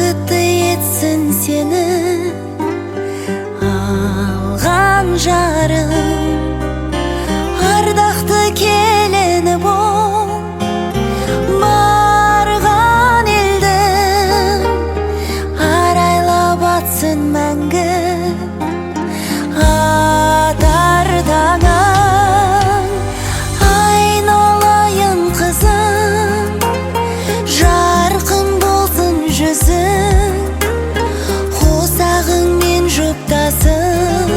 бақытты етсін сені алған жарың, ардақты келіні бол барған елдің, арайлап атсын мәңгі атар таңың. Айналайын қызым, жарқын болсын жүзің, қосағыңмен жұптасын,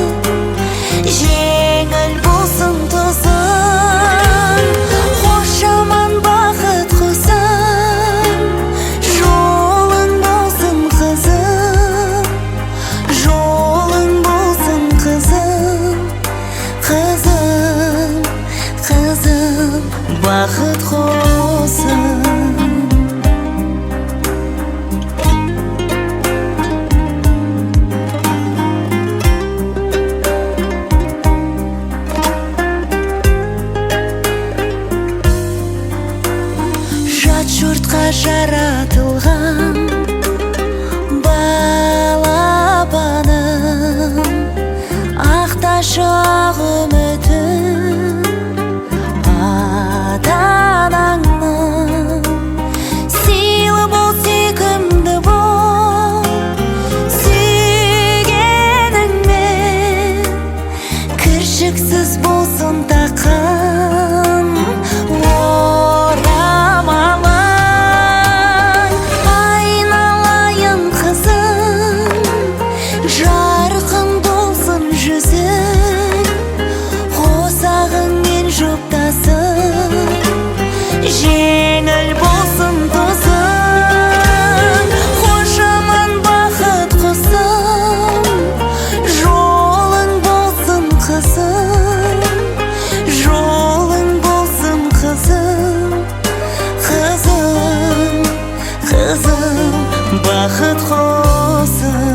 жеңіл болсын тозың. Қошаман бақыт құсым, жолың болсын қызым, жолың болсын қызым, қызым, қызым, бақыт құсым. Жат жұртқа жаратылған балапаным, ақташы ақ үмітім ата-анаңның. Сыйлы бол, сүйкімді бол сүйгеніңмен, кіршіксіз болсын таққан орамалың. Айналайын қызым, жарқын болсын жүзің, қосағыңмен жұптасын, жеңіл болсын тозың. Қошаман бақыт құсым, жолың болсын қызым, жолың болсын қызым, қызым, қызым, бақыт құсым.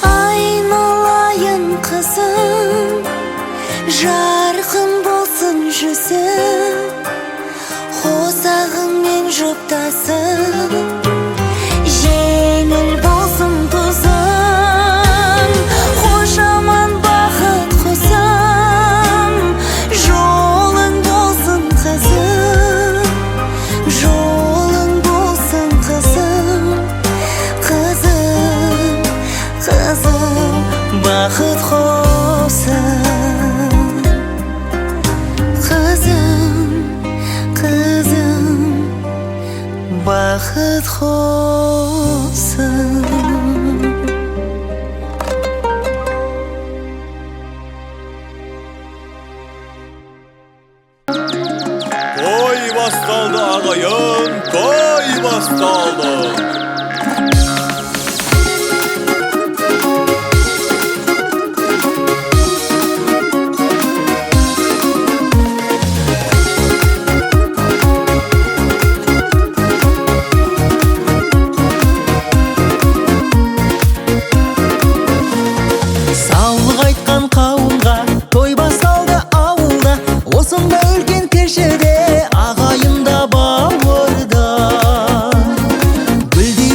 Айналайын қызым, жарқын болсын жүзің, қосағыңмен жұптасын, жеңіл болсын тозың. Қошаман бақыт құсым, жолың болсын қызым, жолың болсын қызым, қызым, қызым, бақыт құсым. Қызым, қызым, бақыт құсым. Той басталды ағайын, той басталды. Саулық айтқан қауымға той басталды ауылда, осындай үлкен кешіде ағайында бауырда. Гүлдей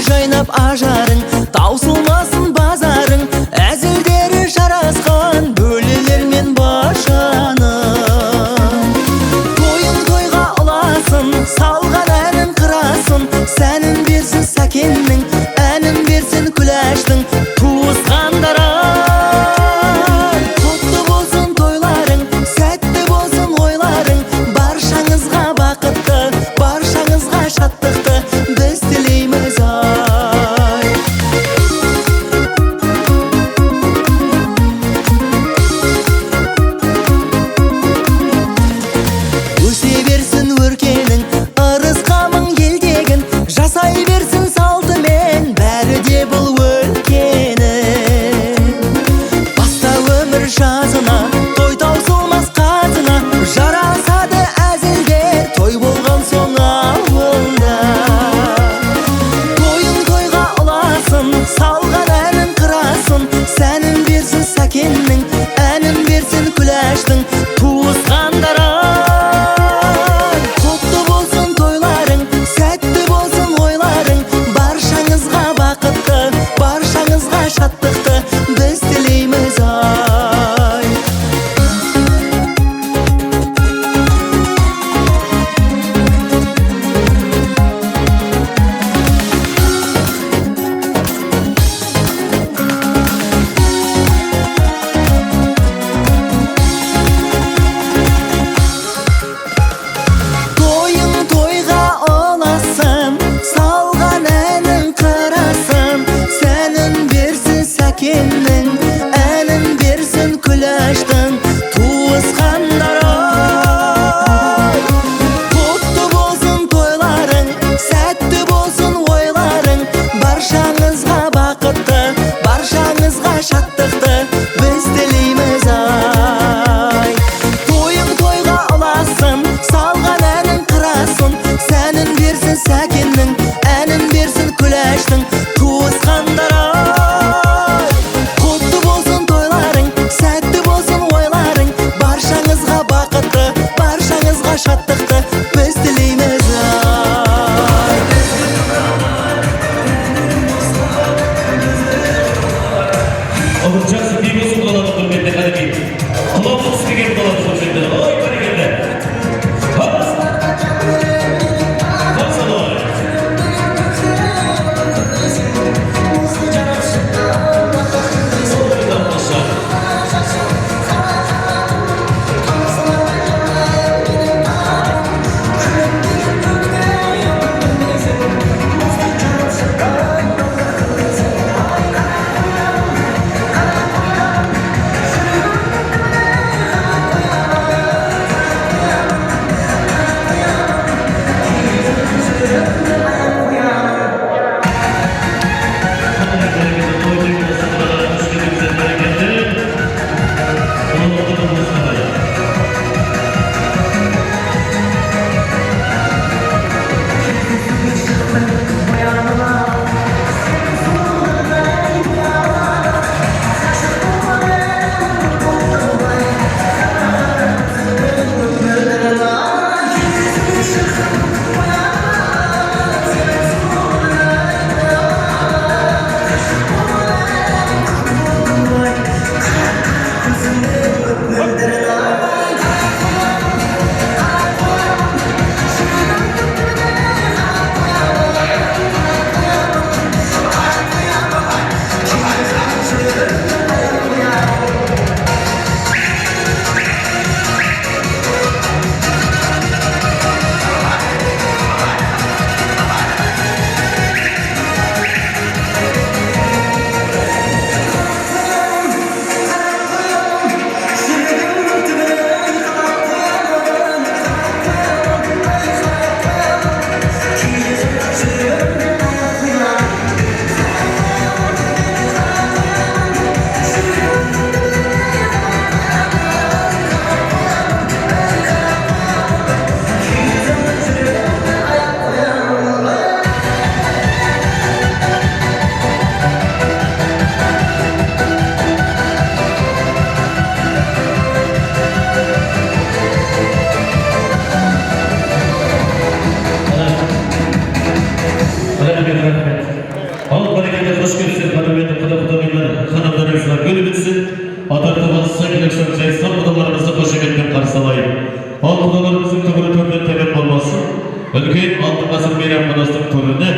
Үлкен алтын ғасыр мейрамханасының төрінде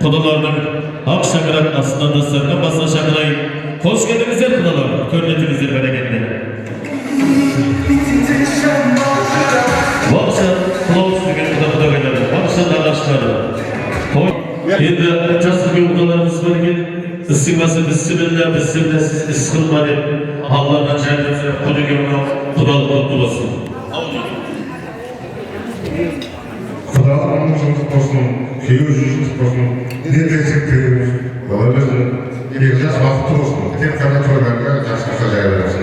құдалардың ақ шаңырақ астынан дастархан басына шақырайын. Қош келдіңіздер құдалар, көрінетіңіздер бәрекелді. Уақытша құлауыз деген құда-құдағайлар, уақытша нағашылары. Енді жасырген құдаларымыз бар екен, ісімасы бісіміллә, бісімләсіз іс қылма деп, Аллаға жәрдем сұрап құдегенге құдалық құтты болсын. Құдаларымның жылдық болсын, күйеу жылдық болсын, неден күйеуіміз, оларымыздың екі жас бақытты болсын, тек қана тойларға жақсылыққа жая бересін.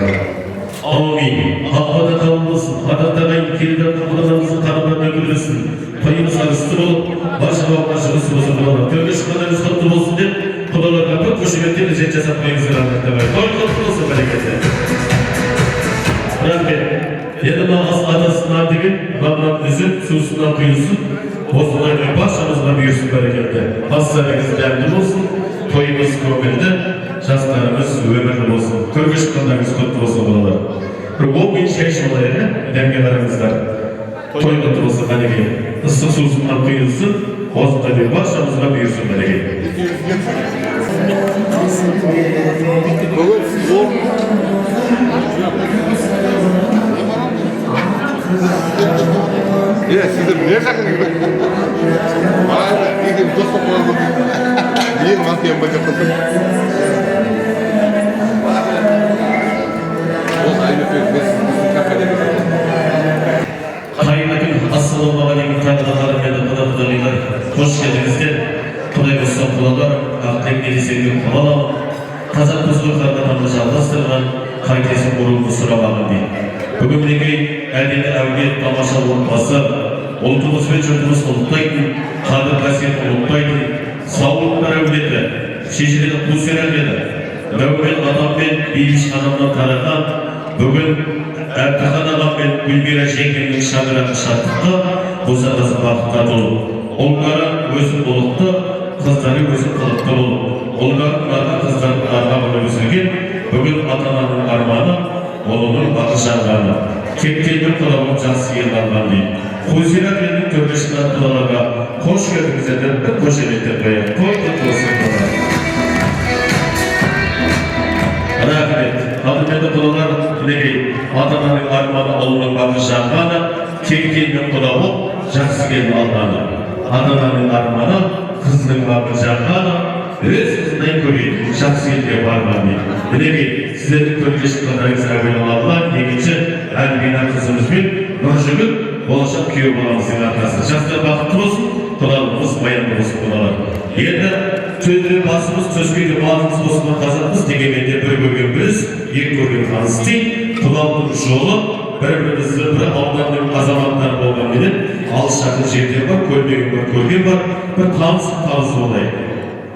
Амин. Ақпада қабыл болсын, қадақтағай келді құдаларымыздың қарымдарына көрілсін. Тойымыз арысты болып, барша баққа шығысы болсын құдалар. Төрге шыққандарыңыз құтты болсын деп, құдаларға көп көшіметтен жет жасап қойыңыздар ағаттабай. Той құтты болсын бәрекелді. Рахмет. Енді мағас атасына деген маман үзіп, суысына құйылсын. Осылай баршамызға бұйырсын бәрекелді. Бастарыңыз дәмді болсын, тойымыз көңілді, жастарымыз өмірлі болсын. Төрге шыққандарыңыз құтты болсын құдалар. Бір 10 gün шай ішіп дәмге қараңыздар. Той құтты болсын бәрекелді. Ыстық суысына құйылсын, осылай баршамызға бұйырсын бәрекелді. Sizler ne yakın gibi? İyi dost topladım. Niye mantıya mı yaptın? Hayırlı assalamu aleykum tanrılar ve qadırlar. Hoş geldinizler. Құдай болса құлалар, ақтен келесенге құлалам. Қазақ бұзғырқарда жалғастырған қайтесін бұрынғы сұрамағын дейді. Бүгінгі әлемді әулет тамаша отбасы, ұлтымыз бен жұртымыз ұлықтайтын, қадір қасиетін ұлықтайтын, саулықтар әулеті, шешелері құлсер әлмеді, Дәумен адам мен Бейбіш ханымнан тараған, бүгін Әбдіхан ағам мен Гүлмира жеңгеннің шаңырағы шаттыққа, босағасы бақытқа толы. Олғары өзін ұлықты, қыздары өзін қылықты бол. Олғардың арға қыздардың арғамын өзілген, бүгін ата-ананың арманы, олының бақы жанғаны. Кептелдің құлауын жақсы елғанған дейді. Қойсера менің төргешінен құлаларға қош келдіңіздерден бір қошеметтер қояйық. Той құтты болсын құлалар. Рахмет. Қадірменді құлалар, мінекей ата-ананың арманы, олының бақы жанғаны, кептелдің құлауы жақсы келді алғаны. Ата-ананың арманы, қыздың бақы жанғаны, өз қызынан көрейді, жақсы елге барған дейді. Мінекей, сіздердің көргешік қадарыңыз әуелі Алла, екінші Әлбина қызымызбен Нұржігіт болашақ күйеу боламыздың арқасы. Жастар бақытты болсын, құлалымыз баянды болсын құлалар. Енді сөздері басымыз, сөзгейлі балымыз болсын қазақпыз, дегенменде бір көрген біз, екі көрген таныс дейді. Құлалдың жолы бір-бірімізді бір ауданның азаматтары болған менен алыс жақын жерден бар, көрмеген бар, көрген бар, бір танысып болайық.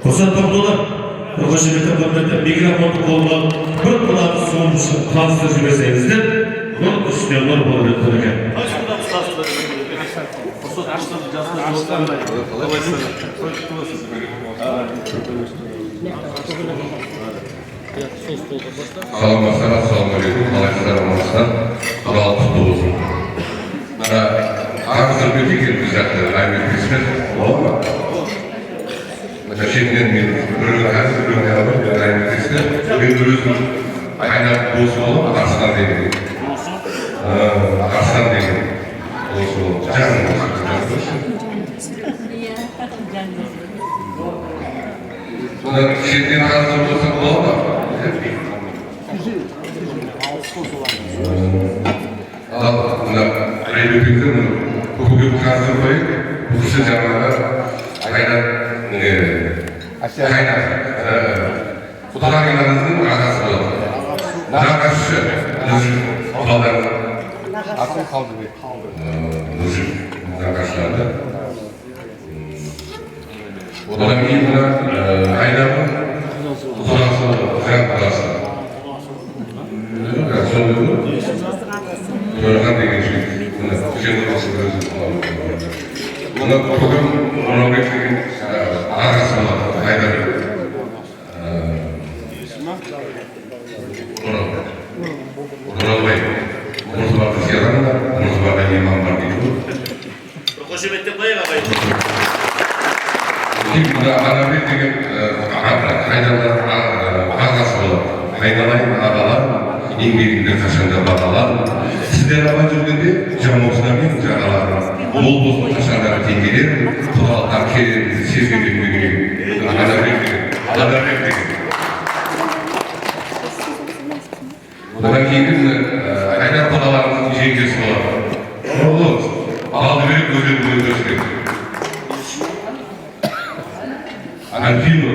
Құрсат бақылар, бір қошеметті құрметті микрофонды қолға бір құлағы соғымшы таныстыр жіберсеңіздер, бұл үстіне нұр болып өтті екен. Саламатсыздар, ассалаумағалейкум, қалайсыздар, амансыздар, құдалық құтты болсын. Қазір өте келді жақты әңгімелесіміз бола ма? Шетінен мен біреудің әзір біреудің алып, әңгімелесті. Мен өзім қайнап болсы болып, Арыстан деген. Арыстан деген. Болсы болып, жағын болсын. Шетінен қазір болса бола ма? Ал әйбетіңіздің көкөп қазір қойып, бұл кісі жаңағы қайнап құдағайларыңыздың ағасы болады. Нағашы қалдарың. Атын қалды бе? Нағашыларды. Одан кейін мына қайнапын құдасы қайнап қаласы. Төрған деген жүйт. Кішені болсын өзі құлауы. Мұны бүгін Мұнабек деген ағасы болады, Айдар. Мұнабек. Мұнызбағы сияларында, мұнызбағы емам бар дейді. Қошеметтен қойға. Анабек деген ағасы болады. Айналайын ағалар, еңбегіңді қашанда бағалар. Сіздер абай жүргенде жамаусынамен жағалар. Мол болсын қашандағы теңгелер, құдалықтар керемді сезгенде мөгенен. Анабек деген. Одан кейін айдар құдаларымыздың жеңгесі болады. Алдыберек өзенді өндіріскен. Альпино,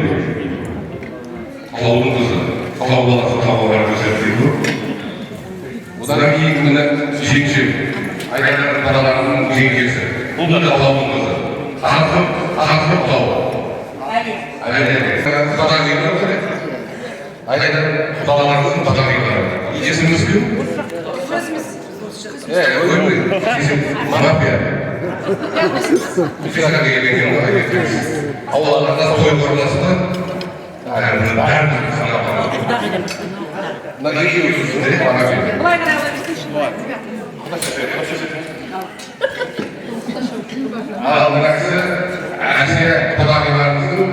қаудың қызы, қау баласы қауға барып өсірдейді. Одан кейін міне жеңшем, айдар құдаларының жеңгесі. Бұл да қаудың қызы. Қазып қау. Айдар құдаларымыздың құдағилары. Есіміңіз кім? Мафия. Физика келген ғой. Аулаларда той құрыласында бәріміз санап барамыз. Неге өзіңізде мафия? Ал мына кісі Әсия құдағиларымыздың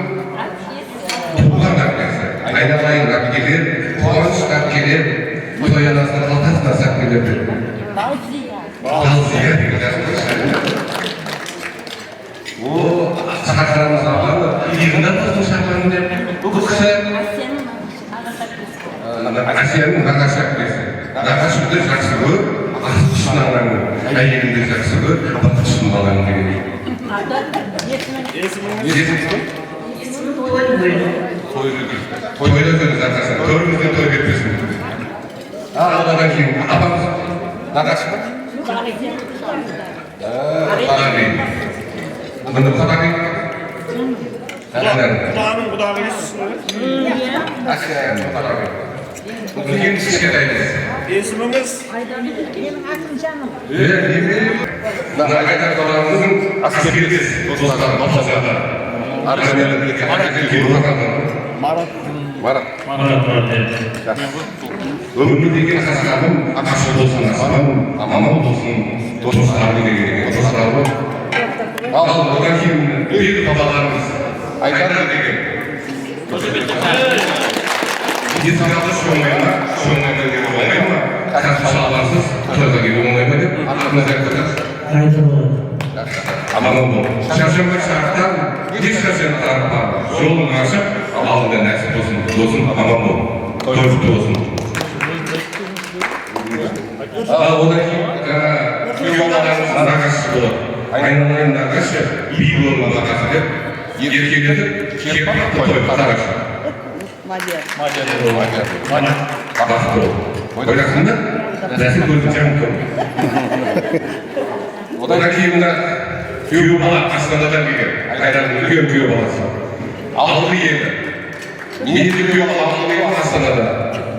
туған әпкесі. Айналайын әпкелер, қуаныш әпкелер, той анасының қалтасына сап келеді. Балзия деген жазылышы. О, шақырамыз алғаны, иығында біздің шақыраны деп. Бұл кісі Әсияның нағашы әпкесі. Нағашымды жақсы көр, асыл құшын алаңын. Әйелімді жақсы көр, аты құшын алаңын деген. Есіміңіз кім? Тойда жүріңіз арқасында, төріңізден той кетпесін. Одан кейін апамыз нағашы ма? Құдағи. Бұны құдағи? Құдағының құдағиысыз. Әсияның құдағи. Бұл ең кішкентаймыз. Есіміңіз? Менің атым жаным. Немере? Айдар құдағымыздың әскердес достары, достары. Армияда бірге Марат. Өмір деген қасқабым, ақашы болсын асабым, амал болсын, достарым деген достарым. Ал одан кейін бейбіт бабаларымыз Айдар деген. Есімді шоңай ма? Шоңай деген оңай ма? Қасым шалбарсыз тойға келу оңай ма деп артымызда айтып аман бол. Шаршамай шарықтан ешқашан тарапа жолын ашып, алдында нәсіп болсын, досым аман бол. Той құтты болсын. Одан кейін күйеу баламыздың нағашысы болады. Айналайын нағашы, би болма нағашы деп еркелетіп, кепілікті той нағашы. Бақыт бол. Ойлақсың ба? Нәсіп көзін жаңын көр. Одан кейін күйеу бала Астанадан келген. Айдардың үлкен күйеу баласы. Алды еді. Менде күйеу бала алды еді Астанада.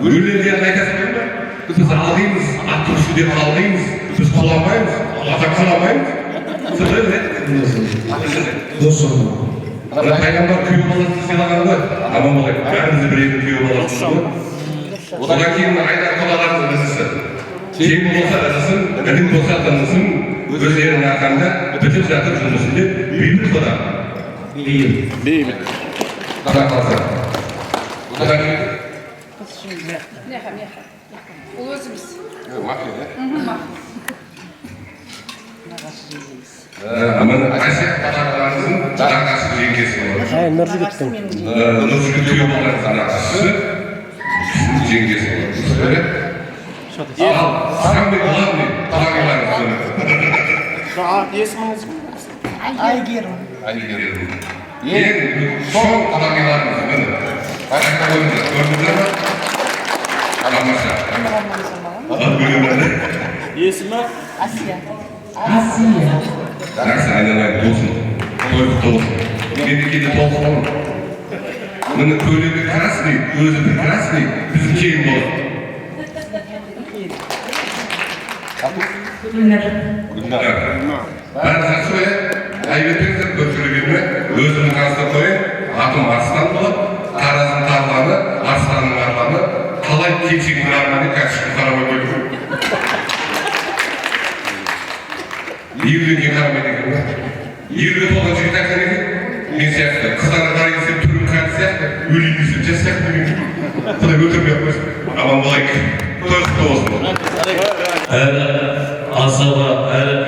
Өлілерден айтасың ба? Біз алдаймыз, аттыршы деп алдаймыз. Біз құламаймыз, ата қаламаймыз. Сондай еді. Досым. Пайғамбар күйеу баласын сыйлаған ғой. Аман болайық. Бәрімізді білетін күйеу баласын ғой. Одан кейін Айдар құдаларымыз ізісі. Тең болса ізісін, ілім болса тынысын. Өздерінің арқанда бітіп жатыр жұмысын деп бейбіт құда. Бейбіт. Құда қалса. Одан кейін? Меха. Ол өзіміз. Мақи, да? Мына Әсия құдаларымыздың нағашы жеңгесі болады. Нұржігіттің. Нұржігіт күйеу баламыздың нағашысы жеңгесі болады. Ал самый главный құдағиларымыз. Есіміңіз? Айгерім. Ең соң құдағиларымыз міне. Қайрақта қойыңыздар, көрдіңіздер ме? Тамаша. Есімі? Асия. Жақсы айналайын болсын, той құтты болсын. Мерекеде толық болын. Міне көйлегі красный, өзі прекрасный, біздің кейін болады. Гүлнар. Бәрі жақсы қояды. Әйбетіңіздер көп сөйлегенме, өзімнің қасына қойын, атым Арыстан болады, Тараздың тарланы, Арыстанның арланы, қалай кеңшектің арманы кәсіпті қарабай қойды. Үйленген қарамай деген ба? Yirmi to'g'ri jigit ekan, men siyahtı. Kızlarga qaraysa turib qolsa siyahtı, o'lingizib jasiyaqtı. Xudo o'tirmay qo'ysin. Aman bo'layk. To'g'ri olsun. Asaba,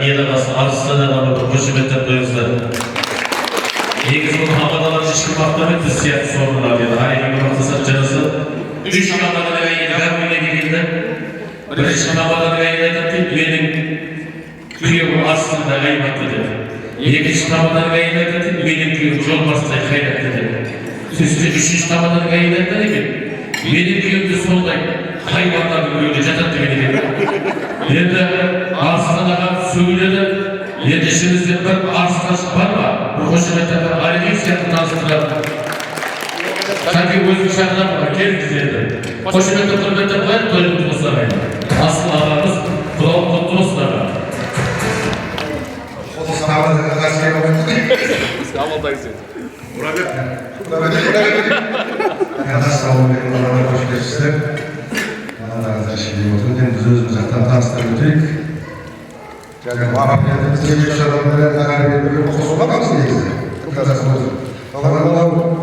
yeğenas, arslan adamı hoşumetten duyuzlar. Eğer bu havadan çıkmaktan ötürü siyah sorunlar ya da aynı bir baktısak canısı. Üç havadan evine vermeye girdiğinde, üç havadan evine gittim, benim kuyum aslında kaymaktadır. İkinci havadan evine gittim, benim kuyum yol bastı kaynaktadır. Üstü üçüncü havadan evine gittim, benim kuyum da solda hayvanlar böyle catat gibi. Yerde arslanlar söyledi. Yetişinizde bir arslaş var mı? Bu hoşumete bir ayrıyız yapı tansılar. Sanki bu dışarıdan var, kendiniz yerde. Hoşumete kırmete koyar, böyle tutmasına verin. Asıl aramız, kulağım tutmasına verin. O sınavda gazeteye bakın. Sağaldayız. Burada. Arkadaşlar, Allah'a hoş geldiniz. Allah'a şimdi oturun. Biz özümüz zaten tanıştırdık. Yani Arapya'da sevgili şaraplara karar bir kokusu olamaz mı diye. Bu kadar sözü. Allah'ım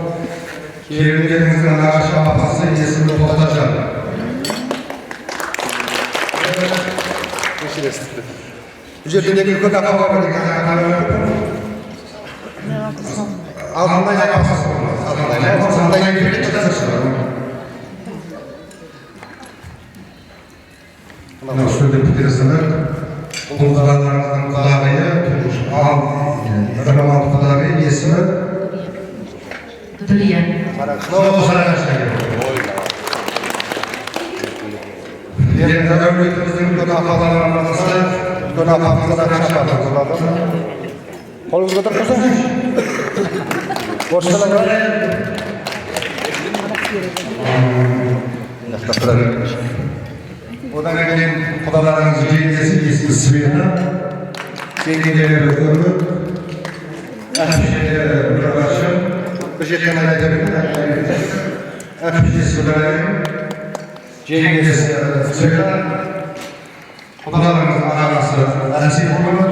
Kiyev'in aşağı apası iyisini tutacağım. Ücretindeki yükü kafa var. Altından yapamazsın. Altından yükü tutarsın. Ama şöyle bir keresinde Kullarlarımızın kulağıya Ramazan kulağıya ismi Dilian. Novo Saraylaş'ta geliyor. Yani devletimizin günahlarımızda günahlarımızda karşılaştık. Kolunuzda da kızım. Borçlar Odan gelen kudalarınızın cengesi ismi Svena, cengeleri ömür, Afişeleri Bırabaşı, Işıkyanlar Edebi'nin Afişesi Bırabayım, cengesi Svena, kudalarınızın anası Asif Olur,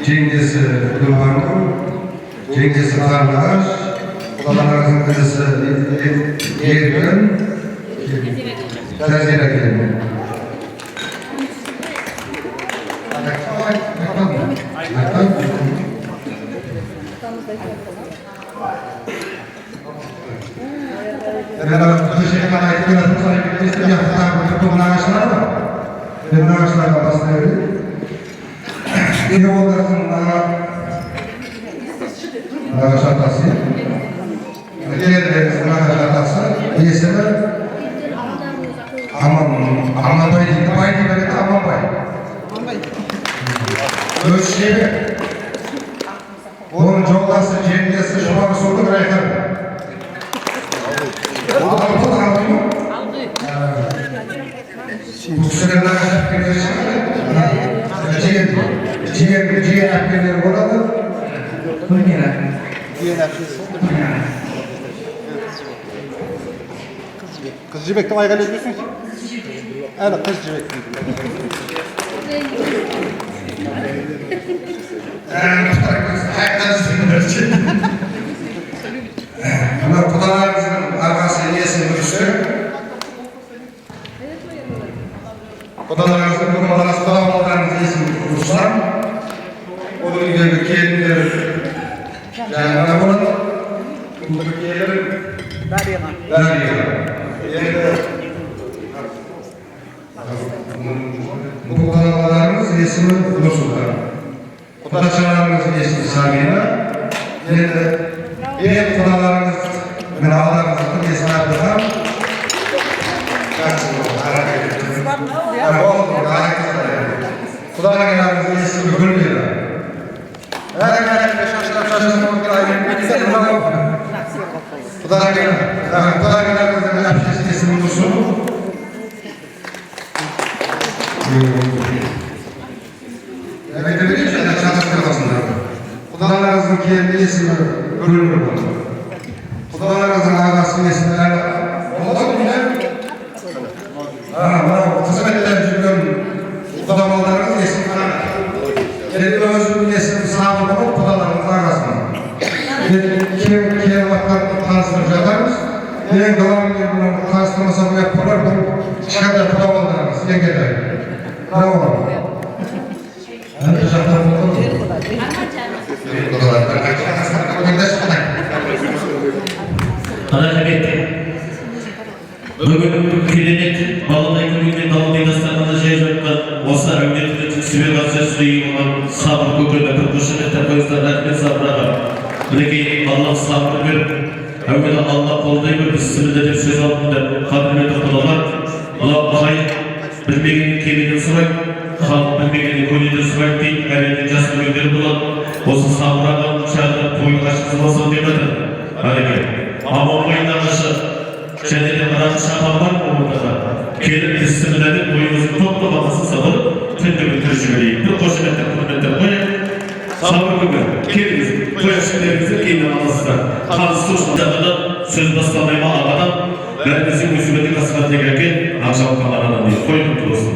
cengesi Gülhanlı, cengesi Karnağaş, kudalarınızın kızısı Yergün, Terziyle gelin. Merhaba, teşekkür ederim. Yapılan ağaçlar var. Benim ağaçlar basıyorum. Yine oradasın ağaç atası. Diğerlerimizin ağaç atası. İyisini Aman bay değil, böyle aman bay. Ölçeği, onun çoğulası, cemiyesi, şumarı sordu, bırakır. Aldı mı? Bu süreler ciğer appeleri oladı. Kız Cibek'ten aygal ediyorsun ki. Evet, kız Cibek'ten. Bunlar kudalarımızın arkası iyesini düştü. Kudalarımızın kudalarımızın kudalarımızın iyesini kurmuşlar. Onun gibi kendileri yani bana bunu buradaki yerlerin Darıya. Bu kudalarımız iyesini kurmuşlar. Kudaçalarımızın iyesini Samina. Diğer kudalarımız münavalarımızın iyesini Abdülham. Kudalarımızın iyesini Gülbira. Kudalarımızın iyesini Musul. Kudalarımızın kendi ismi Gülbira. Kudalarımızın ağasının ismi Oldu mu ne? Bana hizmetler cümlem kudalarımızın ismi Kendi özümün ismi Sağlık olup kudalar. tanıştırıp yaparız. En dolaylı tanıştırmasa bu yapmalar bu çıkarda bravolarımız. Yengeler. Bravo. Ben de zaten bunu Bugün kilinet balıdayı günde balıdayı dastanında jayacaklar. Osa ömreti süre gazete suyu olan sabır köküne bir kuşun etapıyızda rahmet sabrına. Bileki Allah sabrı bir. Ömreti Allah koldayı bir bismillah de söz altında kadrime dokunalar. Allah bahayı bilmegeni kelini surak. Halk bilmegeni kölini surak değil. Elini jasını gönderip bulan. Osa sabrına çağırda boyun aşkızmasın demedi. Hareket. Ama boyundan aşağı. Kendine bırakı şapan var mı orada? Kelip isimleri boyunuzun toplaması sabır, tündü tecrübeliyim. Bir koşumetre, kurmetre boyu, sabır gibi. Kelimiz, koyaşıklarımızı kendine anlasına. Kansı suçlarından söz baslamayma ağadan, vermesi müsibeti kasıfat tekerken, akşam kalanana değil. Koyun mutlu olsun.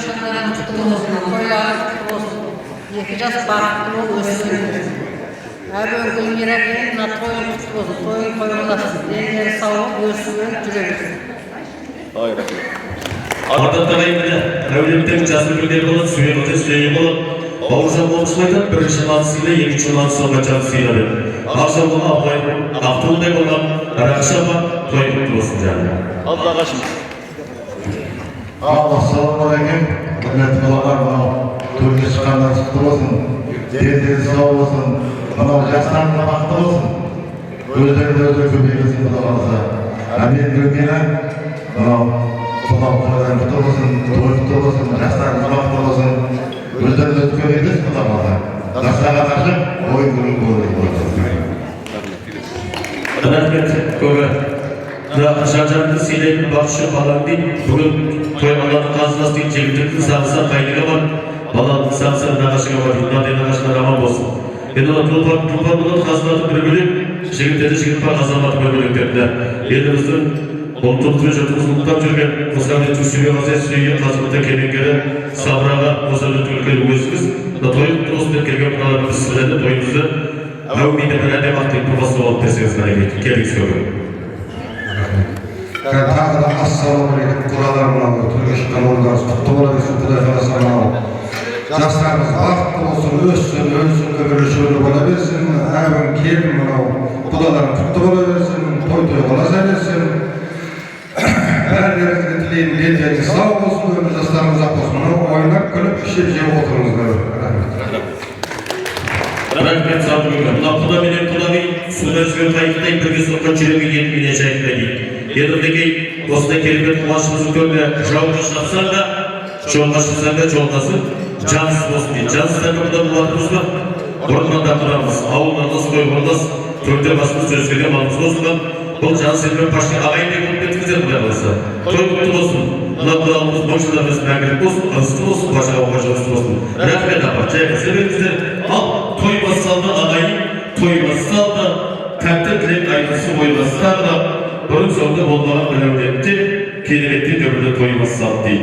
Çocuklarının kutlu olsun, koylar kutlu olsun. Yakacağız baktığı olsun. Her gün yine toyun kutlu olsun, toyun koyulasın. Denleri sağ ol, göğsüne cürebilsin. Hayır. Ardından bile devletten casır günleri olan suya ötesi suya olan Bağırsan olmuşlardan bir şalansıyla yeni şalansıyla cansıyla bir. Akşam olan ablayı, aftolda olan Rakşama toy kutlu olsun canım. Allah kaşım. Assalamu alaikum. Hürmetli olanlar bana Türkiye çıkanlar çıktı olsun. Deniz sağ olsun. Bana yaşlarına baktı olsun. Özlerinde köpeğimizin kulağınıza. Amin gülgene. Bana kulağınızdan kutlu olsun. Toy kutlu olsun. Yaşlarına baktı olsun. Özlerinde köpeğimiz kulağınıza. Yaşlarına karşı oyun gülü olsun. Rahmet köve. Şarjanlı siyle bakışı falan değil. Bugün toy Allah'ın kazması değil. Çekildirdi sağlısa kaygıya var. Allah'ın sağlısa nakaşıya var. Bunlar diye nakaşına ramam olsun. Yani o tulpan bulan kazanatı bir bölüm. Şekilde şekilde kazanatı bir bölüm dediler. Yerimizin Oltuğumuzun çocuğumuzun Türkiye Mustafa Türkçü'ye vaziyet suyu kazanatı kemikleri sabrağa Mustafa Türkiye'yi gözümüz. Toy olsun da kelime buraları bir sırada toyumuzu Avmide belediye vakti profesör olup tesisine geldik istiyorum. Ben tağda assalamu alaikum kuralarımla Türkiye çıkanlarından kutlu olabilsin Kuday Falasan'a Yaşlarımız vakti olsun, ölsün, ömürlüşünü olabilsin Evin kelim kudaların kutlu olabilsin, toy olabilsin her yerimizde dileğin geleceğiniz sağ olsun, ömür yaşlarımıza olsun oynak kılıp işe oturunuzlar Rahmet sabrına. Lapıda benim kulavi sürüzgün kayıttayım bir gün sonra çiremi yetmeyecek dedi. Yanımdaki dosta kelime kumaşımızı görme çoğunlaşırsan da çoğunlaşırsan da çoğunlasın. Cansız olsun diye. Cansız da kapıda bulatımız var. Oradan da kuramız. Ağıllarınız, koyularınız, köyde basımız sözgüyle malımız olsun da bu cansız etme başka ağayla mutluyetimize bulayalımızsa. Toy mutlu olsun. Kulaklarımız, boşlarımız, merkezlik olsun, azıtı olsun, başka olsun. Rahmet yapar. Sebebimizde al. Toymasal da ağayı, toymasal da takdirlerin ayrısı boymasal da bunun sonunda onlara önemli etti. Kelimetti ömründe toymasal değil.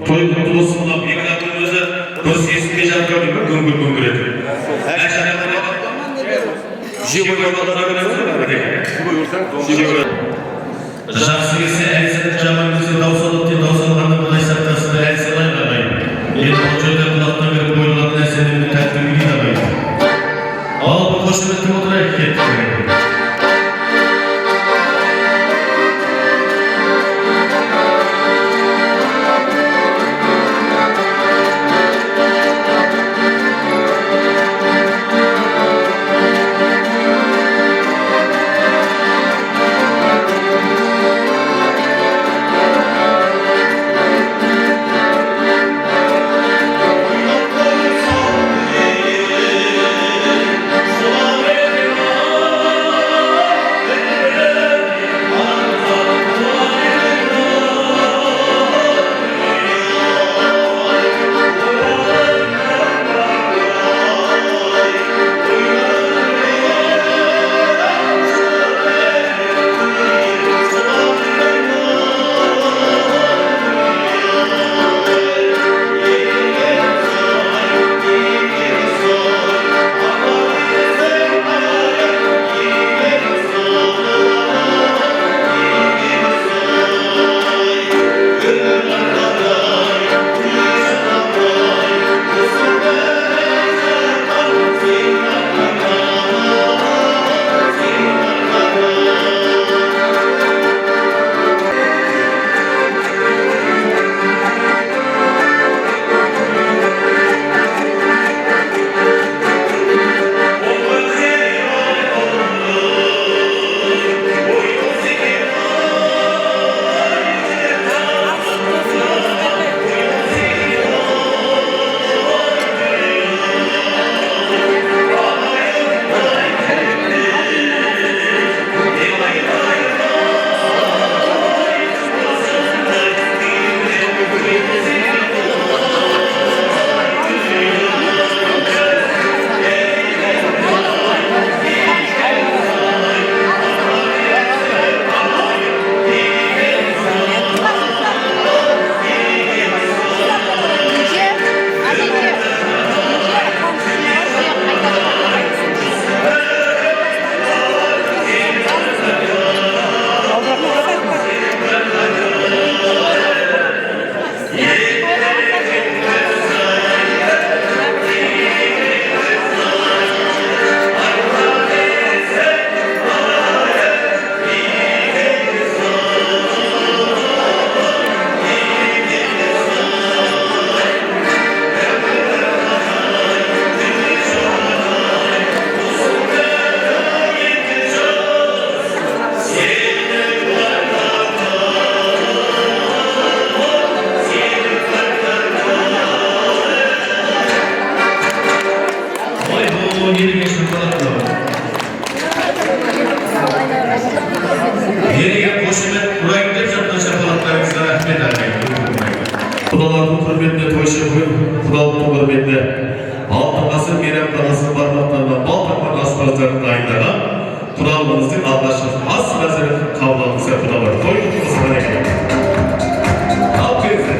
Toy mutlu olsun da bir kadar önümüzde kız eski canlı gibi güngür etti. Her şeyden bana Jiboy yollarına önemli mi? Jiboy Şahsiyesi Else'nin camimizi Davsan'ın hanım Kılaysaktası'nda Else'nin ayırmayın. Yeni hocayla kulaktan beri boyunların Else'nin tertibini aramayın. Al bu koşumettim olarak ettim. бүгін құдалық құрметіне алтын ғасыр мейрамханасының бармақтарына балтырған аспаздарын дайындаған құдалығымыздың алғашқы ас мәзірін қабыл алыңыздар құдалар. Тойдың құлысынан екен. Ал келіңіздер.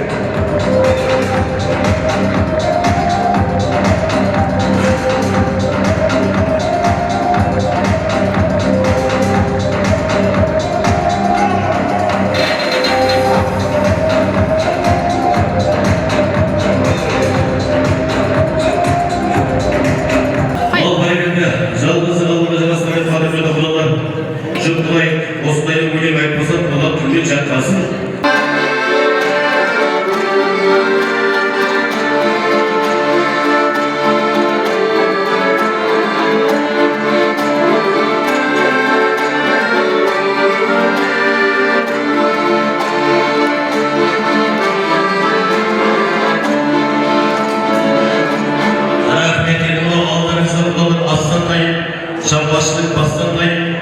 Şampaşlık bastırmayın,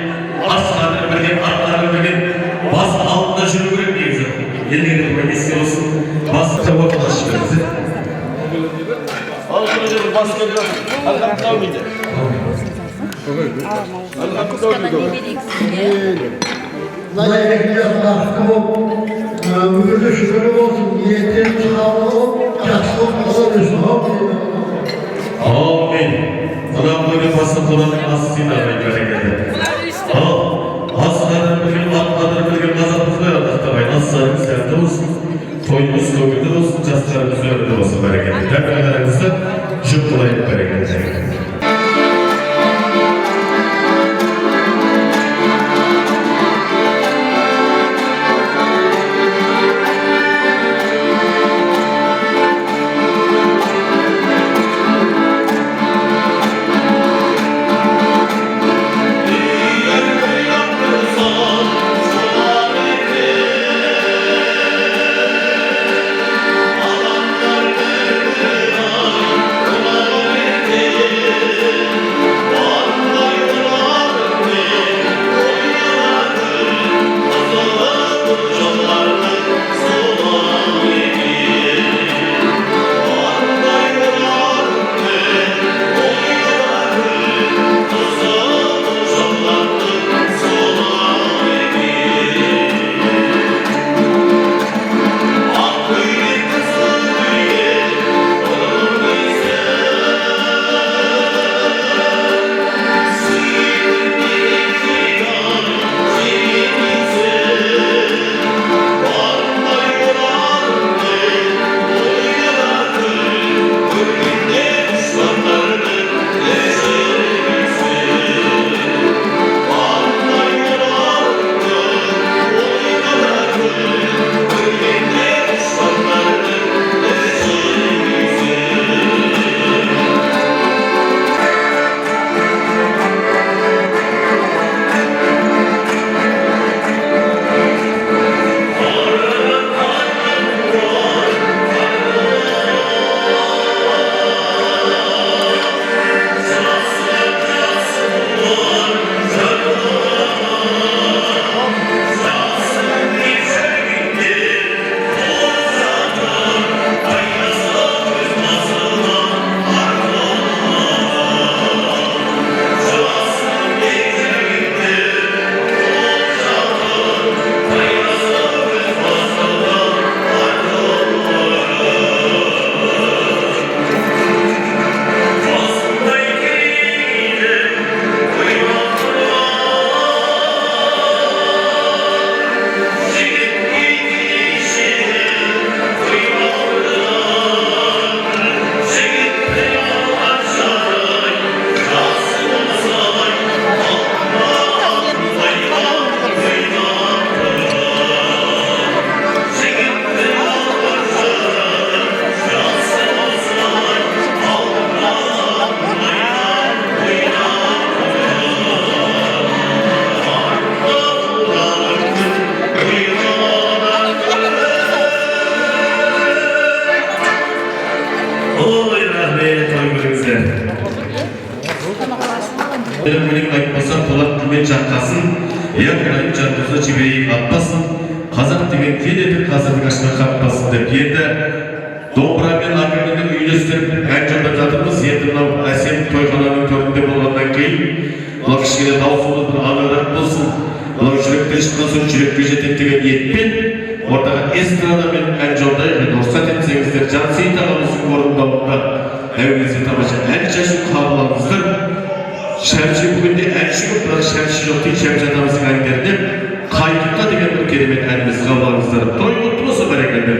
aslarını bilin, atlarını bilin, bas altında şunu bırakmayız. Yerine buraya istiyorsun, bas çabuk ulaşıyoruz. Al şunu bir basketler. Alkan kalmayacak. Alkan kalmayacak. Zaten müdür şükürü olsun, niyetin sağlığı, yaşlı olsun. Amin. Kur'an böyle basın Kur'an'ın asısıyla bereketi. Aslarını bilin, atlarını bilin, gazapızı yaratmayın. Aslarını serte olsun, toyumuz toyunda olsun, çaslarımız önünde olsun bereketi. Tepelerimize şükürlayıp bereketi. Benim айтпасам Polat Güven жаққасын, яғни жанымызда жіберейік атпасын, қазақ деген келеді қазірдің ашына қаппасын деп енді Домбыра мен акордеонды үйлестіріп ән жолдап жатырмыз. Енді мынау әсем тойхананың төрінде болғаннан кейін мынау кішкене дауысымыз бір ағылар болсын. Мынау жүректен шыққан соң жүрекке жетеді деген ниетпен ортаға эстрадамен ән жолдайық. Рұқсат етсеңіздер, Жансейіт ағамыздың орындауында әуелесе тамаша ән шашын қабыл алыңыздар. Шәмші бүгінде әнші көп, бірақ шәмші жоқ дейді. Шәмші атамыздың әндерінен Қайықта деген бір керемет әніміз қабыл алыңыздар. Той құтты болсын, бәрекелді.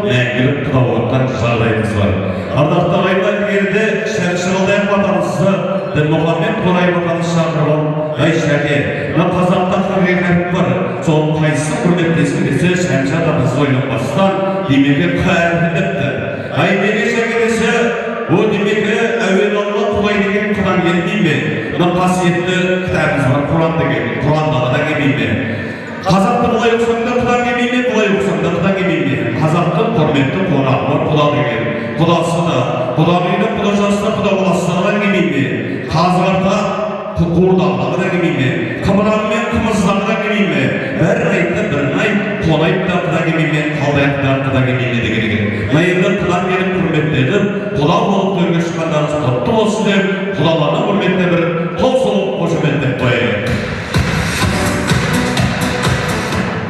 мәңгілік тұтауатқан жағдайымыз бар. Ардақты ағайындар дегенде Шәршілден батамызды Дінмұхаммед Қорайып атамыз шақырып, әй шәке, мына қазақта қырғи кәріп бар, соның қайсысы құрметтесін десе Шәмші атамыз ойланбастан демеге қәріпті. Әй неге шәке десе, о демеге әуел Алла Құдай деген Құран келмей ме? Мына қасиетті кітабымыз бар, Құран деген, Құрандағы да келмей ме? Қазақты бұлай оқысаңда Құда келмей ме? Бұлай оқысаңда Құда келмей ме? Қазақтың құрметті қонағы бар Құда деген. Құдасы да, Құда үйді, Құда жасына, Құда баласына келмей ме? Қазғарда қуырдағыдағы да келмей ме? Қымыран мен қымыздағы да келмей ме? Бәрін айтты, бірін айт, қонайып да Құда келмей ме? Қалдайып да Құда келмей ме деген екен. Майында Құда келіп құрметтедіп, Құда болып төрге шыққандарыңыз құтты болсын деп, Құдаларына құрметті бір қол соғып қошеметтеп қояйық.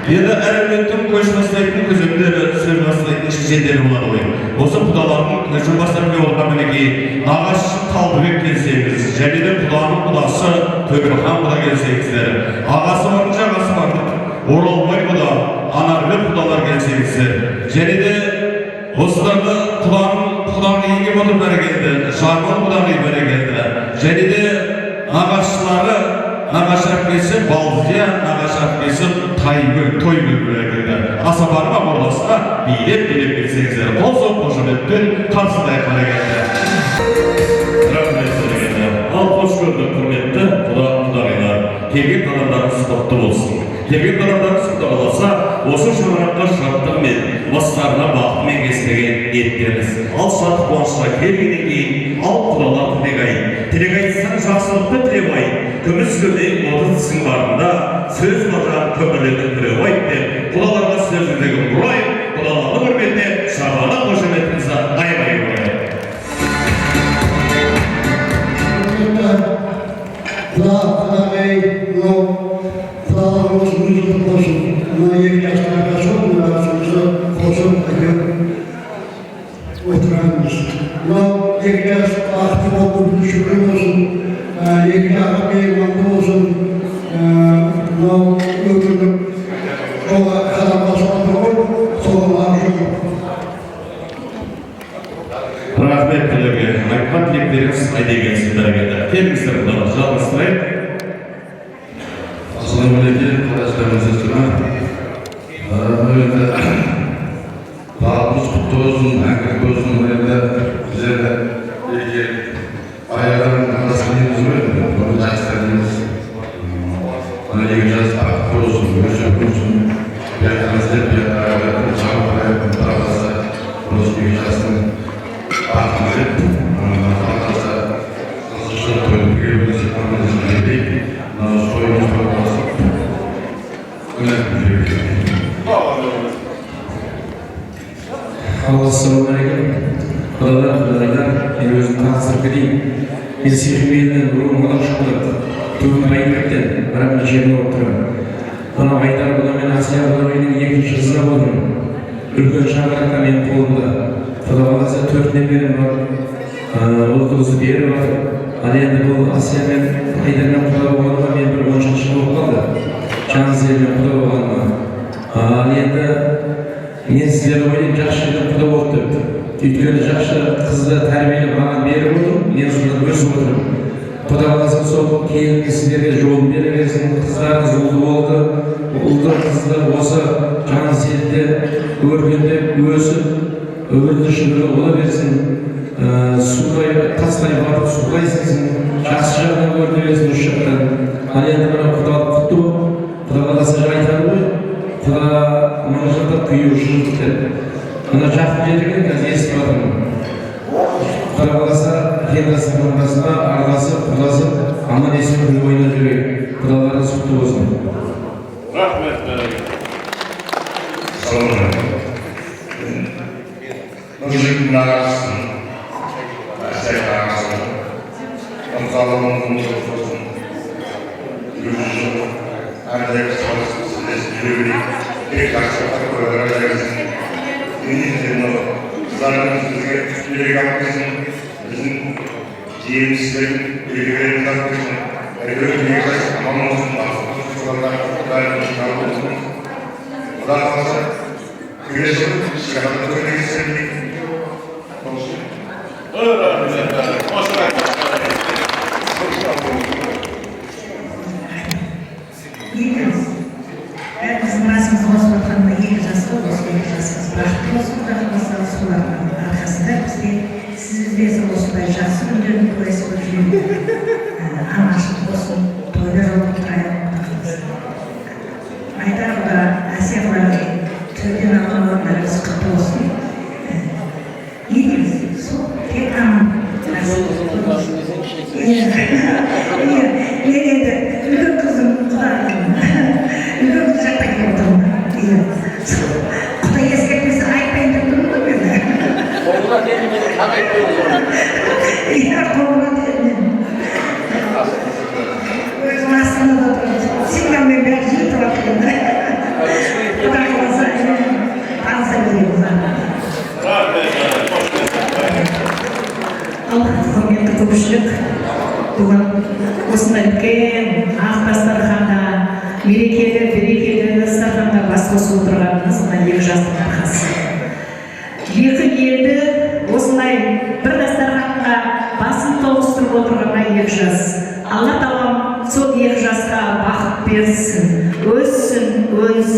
Енді әріметің көш бастайтын күзімдері, сөз бастайтын шешендері болады ғой. Осы құдалардың көшін бастарып олған мінеке Нағаш Қалдыбек келсеңіз, және де құданың құдасы Төбелхан құда келсеңіздер, ағасы барын жағасы барды, Оралбай құда, Анарбек құдалар келсеңіздер, және де осыларды құданың үйге отырып бәрі келді, Жарман құданың бәрі келді, және де Нағаш nağaşları, nağaşlar kesin Baldıca, nağaşlar kesin Toygül bölgede. Asabarma orlasına bilip bilsengizler. Olsun koşabettün, karşısında yakana geldi. Rahmet söyleyene. Al hoş gördük hürmetli Kudağaylar. Tevgin kanallarınız spotlu olsun. Tevgin kanallarınız spotlu olsa, olsun şumanakta şarttırmayın. Vasılarına baktымен kестеген еттеріңіз. Ал шат қуанышқа келгеннен кейін, ал құдалар тілегайын. Тілегайсаң жақсылықты тілемайын. Күміс гүлдей отыз тісің барында, сөз батыран көмірлерді тілемайын деп, құдаларға сөзіндегі бұрайын, құдаларды көрмете, шағаны қошеметіңізді аймай бұрайын. Rahmet тілеуге, айтқан тілектеріңіз айдегенсіздер келді. Келіңіздер құдалар, жалғастырайық. Ассалаумағалейкум, қарастарыңызға. Bağımız kutlu olsun, hakkı olsun, böyle güzel ayarların arasındayız böyle, bunu derslerimiz. Bana yiyeceğiz, hakkı olsun, görüşmek olsun. Bir tanesi bir ayarların çabuk ayarların tarafası, olsun yiyeceğiz. Hakkımız hep, arkadaşlar, nasıl toyunu görüyoruz, anladığımız gibi, nasıl toyunu koyması. Önemli bir şey. Assalamualaikum. Kudalar, men özüm tanıştırıp edeyim. Men Sehmeyden ruhumdan şükür. Tüm Baymak'ten bir neçe oturuyorum. Bana Haydar bu da men Asya Balabay'ın ikinci kızına oldum. Ülkön şahrakta men kolumda. Kudabalasa 4 neberim var. O kızı bir yeri var. Hadi endi bu Asya men Haydar'dan Kudabalama men bir 10 yıl oldu kaldı. Şansiyeli Kudabalama. Hadi endi men sizlerge oylayıp жақсы құда болды деп. Өйткені жақсы қызды тәрбиелеп маған беріп отыр, мен содан өсіп отырмын. Құда қаласа сол кейін сіздерге жолын бере берсін, қыздарыңыз ұлды болды, ұлды қызды осы жан сетте өркендеп өсіп, өмірді шындығы бола берсін, судай тастай барып судай сенсін, жақсы жағынан көріне берсін осы жақтан. Ал енді мына құдалық құтты, құда қаласа айтады ғой, құда маңжырда күйі ұшырды деп. Мына жақын жерден қазір естіп жатырмын. Құда қаласа қиындасының орнасында арласып, құдасып, аман есен күні ойнап жүрейік. Құдаларыңыз құтты болсын. Rahmet. Саламалейкум. Нұржігіттің ағасының, Әсет ағасының, Ымқалының болсын, жүргізуші, әрдегі салысыз сіздесін жүрегіне, тек жақсылыққа көре берсін. Менің қыздарымыз бізге береке алып берсін, біздің жиеніміз сіздердің берекелеріңіз алып берсін. Әрбір аман болсын, Құда қаласа, келесі шығарда көргенсіздер болсын. Бәріміздің басымыз қосып отырғанда 2 жасқа, осы 2 жасымыз бақытты болсын, Құда қаласа солардың арқасында бізге сіздерде осындай жақсы күндердің куәсі болып жүрген аманшылық болсын, тойлар болып тұрайық. Айдар Құда Әсия Құданың төрден алған орындарыңыз құтты болсын. Едіңіз, сол тек аман. Мен енді үлкен қызым Құдағым. Үлкен қыз жақта келіп отырмын. Құда ескертпесе айтпайын деп тұрмын ғой мен. Қолға келмейді, айтпайды. Иә, қолға келмейді. Өзім астанада тұрмын. Сен мен бәрі жиі тұрады. Құда қаласа, таныс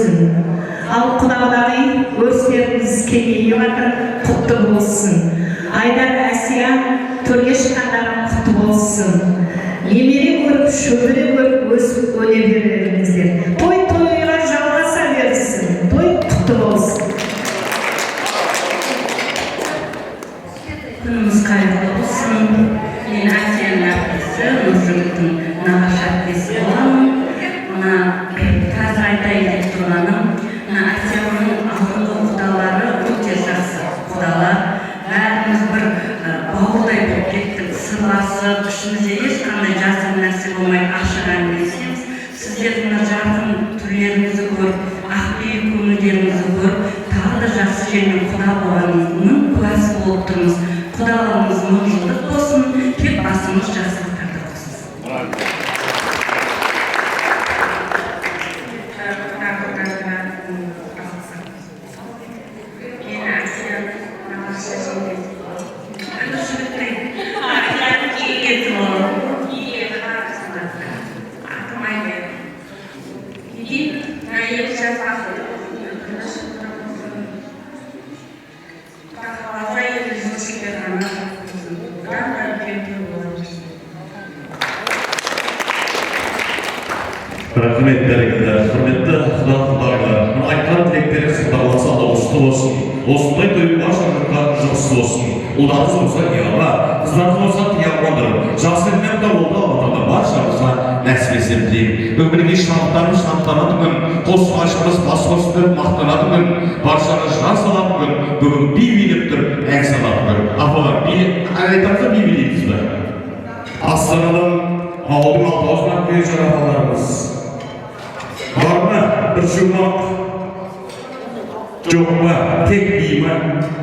өссін. Ал Құдағи өстеріңіз кеңейіп жатыр, құтты болсын. Айдар Әсия төрге шыққандарың құтты болсын. Немере көріп, шөбере көріп, өсіп өне беріңіздер. Той тойға жалғаса берсін. Той құтты болсын. Күніміз қайырлы болсын. Мен Әсияның әпкесі, Нұржігіттің нағашы әпкесі боламын. Мына қазір айтайын деп тұрғаным, Әсияның алдыңғы құдалары өте жақсы құдалар. Бәріміз бір бауырдай болып кеттік, сырласып, ішімізде ешқандай жасырын нәрсе болмай ашық әңгімелесеміз. Сіздердің мына жарқын түрлеріңізді көріп, ақпейіл көңілдеріңізді көріп, тағы да жақсы жермен құда болғаныңыздың куәсі болып тұрмыз. Құдаларымыз мың жылдық болсын, тек басымыз жақсылықтарды қоссын. Рахмет дәрігерлер, құрметті құдағайлар, айтқан тілектеріңіз сақталмаса дауысты болсын. Осындай той барша жұртқа жақсы болсын. Ұлдарыңыз болса қияға, қыздарыңыз болса қиялғандырып, жақсы мен де олда алатында баршамызға нәсіп етсін тілеймін. Өмірге шамықтарымыз шамықтанады күн, қос ғашығымыз бас қосып мақтанады күн, баршамыз жан салады күн, бүгін би билеп тұр, ән салады күн. Апалар, айтарса би билейміз бе? Астанадан ауылдың алтаусынан көз жарапаларымыз. Var mı? Bir şumak жоқ mu? Tek bi mi?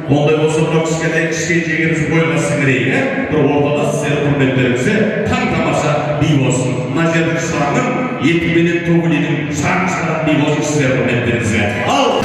Onday olsa bırak işkencegimizi koymasın gereğine bir ortada sizlere hürmetlerimizi tam tamaşa bi olsun. Nacer'in şarının yetmenin tuğulinin şarkı şarkı bi olsun sizlere hürmetlerimizi. Al!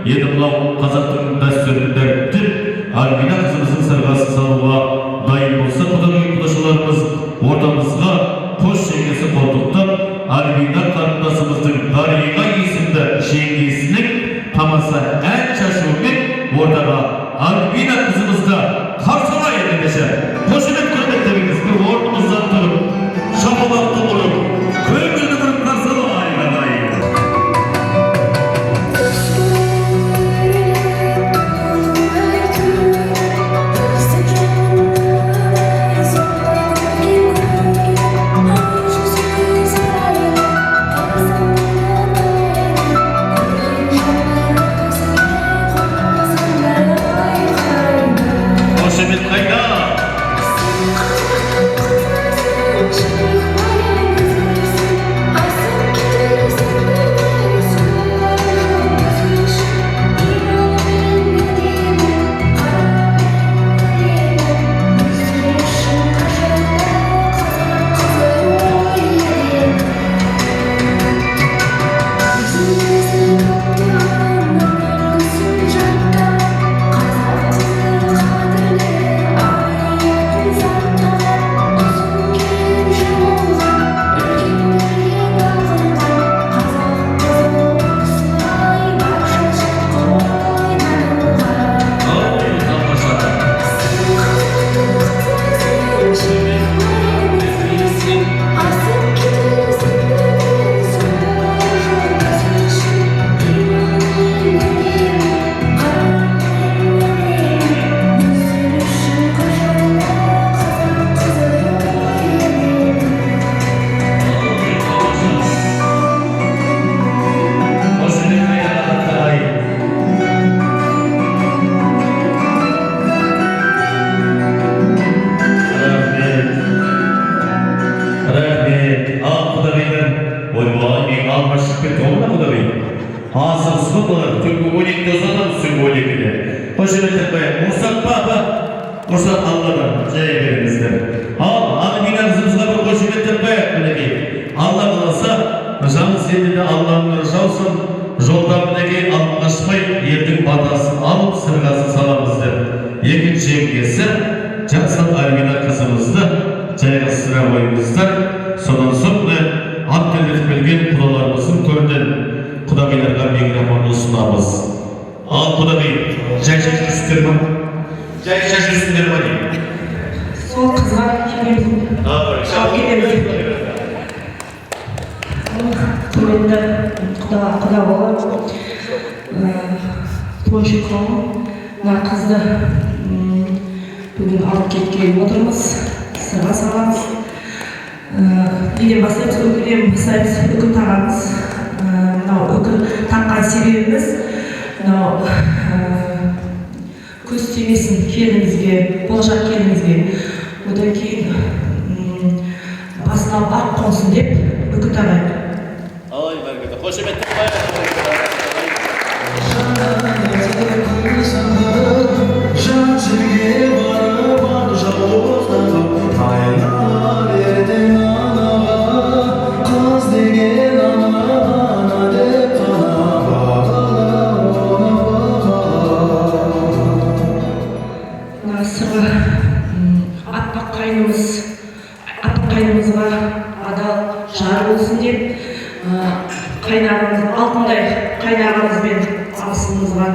Енді мынау қазақтың дәстүрін дәріптеп, Альбина қызымыздың сырғасын салуға дайын болса, құдағи құдашыларымыз ортамызға koş şengesi koltuktan Albina kardeşimizin Darıga isimli şengesinin tamasa en şaşırdık orada Albina kızımızda karşıma edilmişler. Hoşumet kırmekleriniz bir ordumuzdan durup şapamakta olup köylünü vurup karşıma ayılamayın. Hoşumet kayda. Mursat Allah'dan cevaberinizde. Albina kızımızla bir koşumet etmeye bilegi. Allah olsa, Rıza'nın seninle Allah'ın rıza olsun, joldan bilegi anlaşmayı yerдің батасын alıp sırgasını salamızdır. Екінші еңгесі, Жақсат Albina kızımızды жайғастыра қойыңыздар. Содан соң ат келтіріп келген құдаларымыздың төрінен құдағиларға микрофонды ұсынамыз. Ал құдағи, жай жүрсіздер ме? Жай жүрсіздер ме деймін? Сол қызға келеміз. Құрметті құда болып, тойшы қауым, мына қызды бүгін алып кеткелі отырмыз, сырға саламыз. Неден бастаймыз, үкіден бастаймыз, үкі тағамыз. Мынау үкі таққан себебіміз, мынау көз тимесін келінімізге, болашақ келінімізге. Одан кейін басына ақ қонсын деп үкі тағайық. Ой, бәркеті, қошеметтік қайық. Қайнымызға адал жар болсын деп, қайнағымыз алтындай қайнағымыз бен асылымызға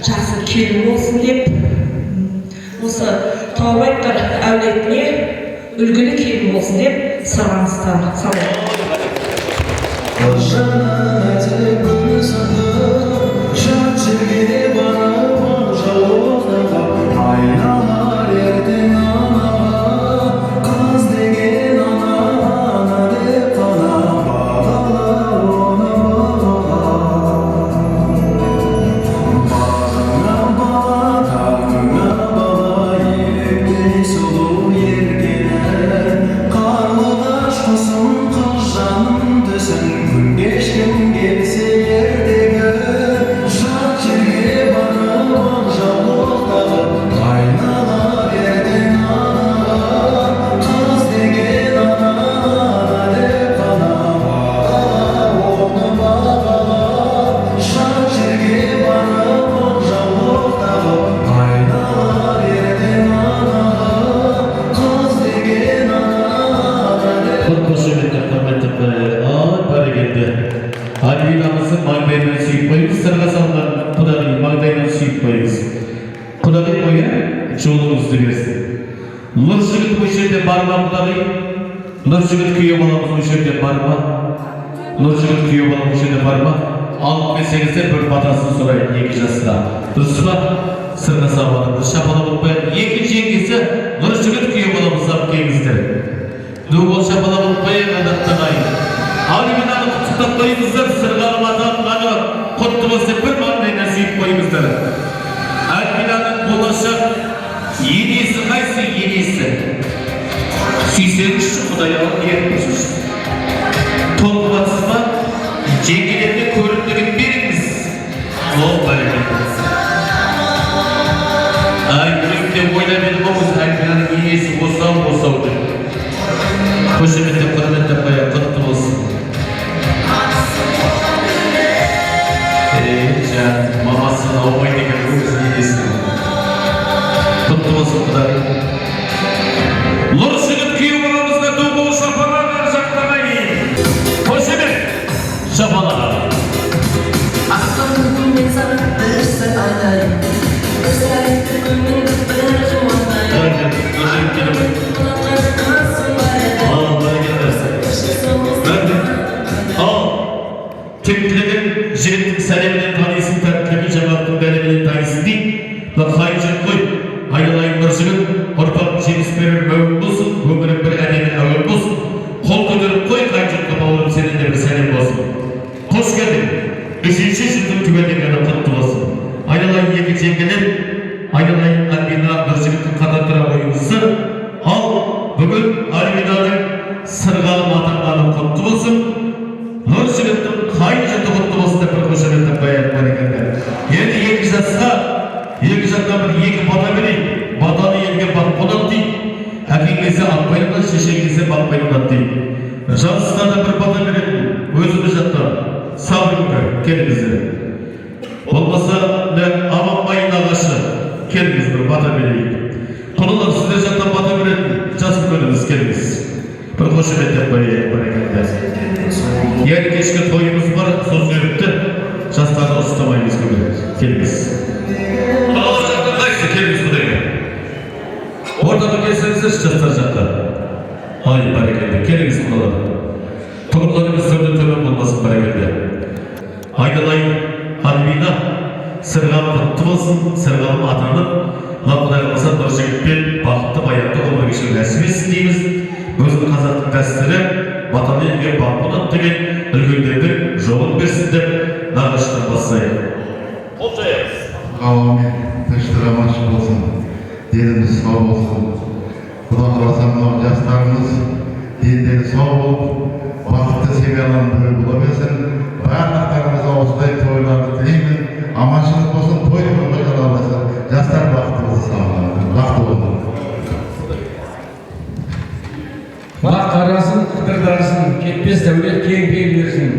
жақсы келін болсын деп, осы Таубайттар әулетіне үлгілі келін болсын деп сағаныстан салайық. Geçti Ағай, Нұржігіт күйеу баламыз осы жерде бар ма? Нұржігіт күйеу баламыз осы жерде бар ма? Алып келсеңіздер бір батасын сұрайын 2 жаста. Дұрыс па? Сырға сабаны шапалап ұтпайын. Екінші жеңгесі Нұржігіт күйеу баламыз алып келіңіздер. Дөңгөл шапалап ұтпайын, адақтағайын. Алиминаны құттықтап қойыңыздар, сырғалым атанғаны құтты болсын бір маңдай нәрсейіп қойыңыздар. Алиминаның болашақ енесі қайсы енесі? Сүйсеңізші Құдай алып еріңізші. Толқып атсыз ба? Жеңгелерге көрімдігін беріңіз. Ол бәрекелді. Ай, күректе ойлап едім оңыз Алиминаның енесі осау деп. Қошеметтеп, құрметтеп қоя, құтты болсын. Мамасын аумайды екен өз енесін. Құтты болсын Құдай. Нұржігіт күйеу баламызға дөңгөл шапалағын жақтамайын. Қошемет, шапалаға. Аспанның күнмен саған бір сыр айтайын. Бір сыр айтты күнмен бір жуандайын. Тектілігін жігіттің сәлемінен танайсын, тәртілігін жаңалықтың бәлемінен танайсын дейін. Қай жігіт қой, айналайын Нұржігіт, ұрпақ жеміс берер мәуін болсын, өмірің бір әдемі әуен болсын. Қол көтеріп қой, қай жігітке бауырым сенен де бір сәлем болсын. Қош келдің, 3-ші жылдың түбәдегені құтты болсын. Айналайын екі жеңгелер, айналайын Альбина Нұржігіттің қада тұра қойыңызды. Ал бүгін Альбинаның сырғалым атанғаны құтты болсын. Нұржігіттің қай жаты құтты болсын деп бір қошеметтеп қояйын бар екенде. Енді 2 жасқа, 2 жаттан бір 2 бата берейін. Батаны елге бақ болады дейін. Әкең келсе атпайындан, шешең келсе бақпайындан дейін. Жасына да бір бата беретін. Өзіміз жаттан. Сабырыңдар, келіңіздер. Болмаса, Аманбайын ағашы, келіңіз бір бата берейін. Құнылар сіздер жаттан бата беретін. Жасын көріңіз, келіңіз. Бір қошеметтеп қояйын бар екенде. Яғни кешке тойымыз бар, сол жүйрікті жастарды ұстамаймыз көбірек. Келіңіз. Қалалар жақтан қайсы, келіңіз бұдайға. Ортада келсеңіздер, жастар жақтан. Ай, бар екенде, келіңіз қалалар. Тұғырларымыз сөмді төмен болмасын бар екенде. Айналайын, Альбина, сырғалым құтты болсын, сырғалым атанып, Құдай қаласа Нұржігітпен бақытты баянды ғұмыр кешуге нәсіп етсін дейміз. Өзінің қазақтың дәстүрі батаны елге бақ болады деген үлкендердің жолын берсін деп нағашыдан бастайық. Қол жайыңыз. Қауымен тыныштық аманшылық болсын, деніміз сау болсын. Құдай қаласа мынау жастарымыз дендері сау болып, бақытты семьялардың бірі бола берсін. Барлықтарымызға осындай тойларды тілеймін. Аманшылық болсын, той болмай қалабасın. Жастар бақытты болсын, бақытты болсын. Бақ арасын, қыдырдасын, кетпес дәулет кең берсін.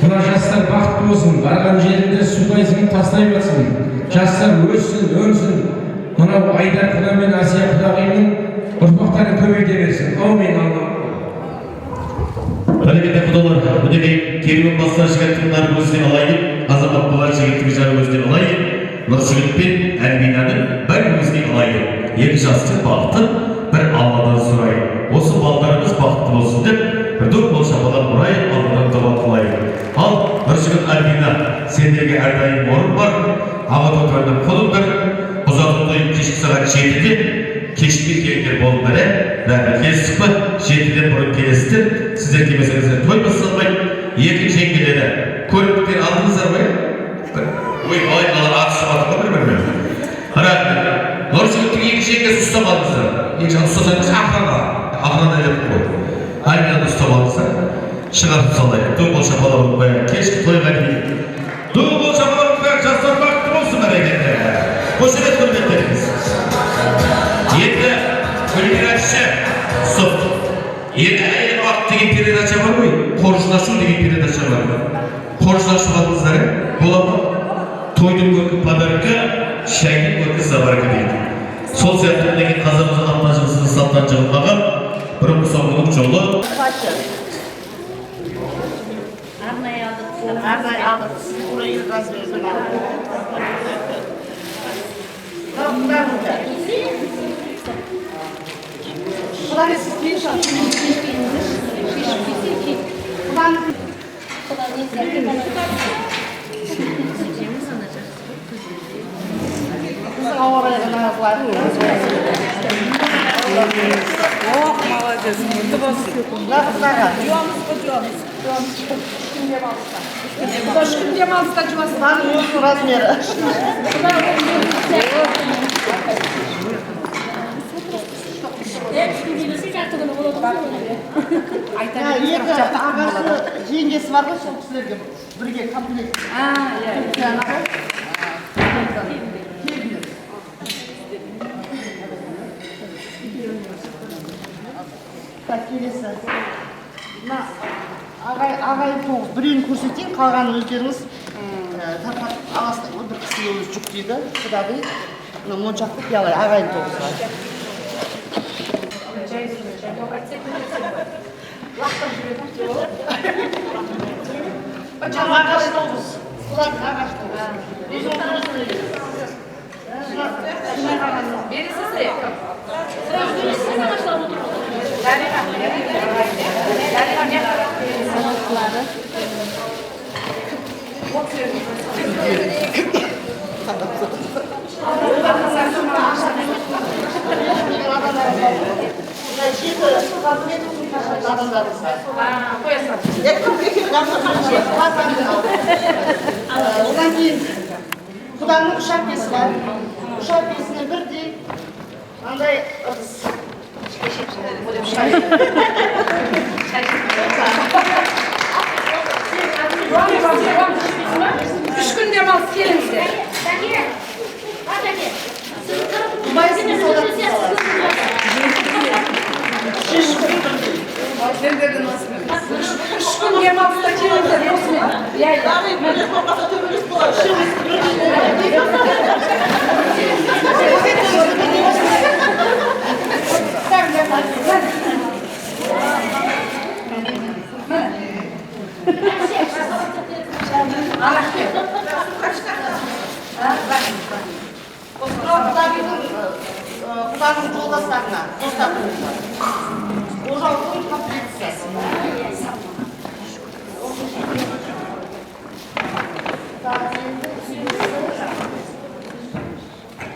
Мына жастар бақытты болсын, барған жерінде судайсын, тастай бассын. Жастар өссін, өнсін. Мынау Айдар құда мен Асия құдағайының ұрпақтарын көбейте берсін. Аумин, Алла. Бәрекелді құдалар, бұнекей керуен бастар жігіттің нарын өзінен алайын, азамат болар жігіттің жары өзінен алайын, Нұржігіт пен Альбинаның бір өзінен алайын. 2 жастың бақытын бір Алладан сұрайын. Осы балдарымыз бақытты болсын деп, бір дөңгөл шапалақ ұрайын, Алладан дұға қылайын. Ал Нұржігіт, Альбина, сендерге әрдайым орын бар, аға тоқтарының қолын бір, ұзату тойын кешкі сағат 7-де, кешкі келгендер болыңдар, рахмет. Келістік па? 7-ден бұрын келесіздер. Сіздер келмесеңіздер той басталмайды. 2 жеңгелері көрімдіктер алдыңыздар ма? Ой, қалай қалар атысып атып бір-бірмен. Рахмет. Нұржігіттің 2 жеңгесі ұстап алдыңыздар. 2 жан ұстасаңыз ақырана деп қой. Альбинаны ұстап алдыңыздар. Шығарып салайық. Дөңгөл шапалақ ұтпайық. Кешкі тойға дейін. Дөңгөл шапалақ ұтпайық. Жастар бақытты болсын бәрекелді. Қошемет құрметтеріңіз. Енді Гүлмира-әпше, стоп. Енді әйел бақыт деген передача бар ғой, қоржынашу деген передача бар ғой. Қоржынашу алдыңыздар, бола ма? Тойдың көркі подарка, шайдың көркі забарка дейді. Сол сияқты деген қазағымыздың аттан жығысыз саттан жығылмаған бір мұсамының жолы. Арнай алдық. Burayı gaz verdim. Tamam, Жеңгесі бар ғой, сол кісілерге бірге комплект. Келесі. Ағайын тоғыз. Біреуін көрсетейін, қалғанын өздеріңіз тарқап аласыздар. Бір кісі өзі жүктейді. Құдағи моншақты пиялай ағайын тоғыз бар. Ағаш тоғыз. Құлады ағаш тоғыз. Одан кейін құданың үш әпкесі бар. Үш әпкесіне бірдей андай ыдыс. Үш күн демалыс келіңіздер. Үш күн демалыста келіңіздер. Құданың жолдастарына, достарына. Ожаудың комплектісі.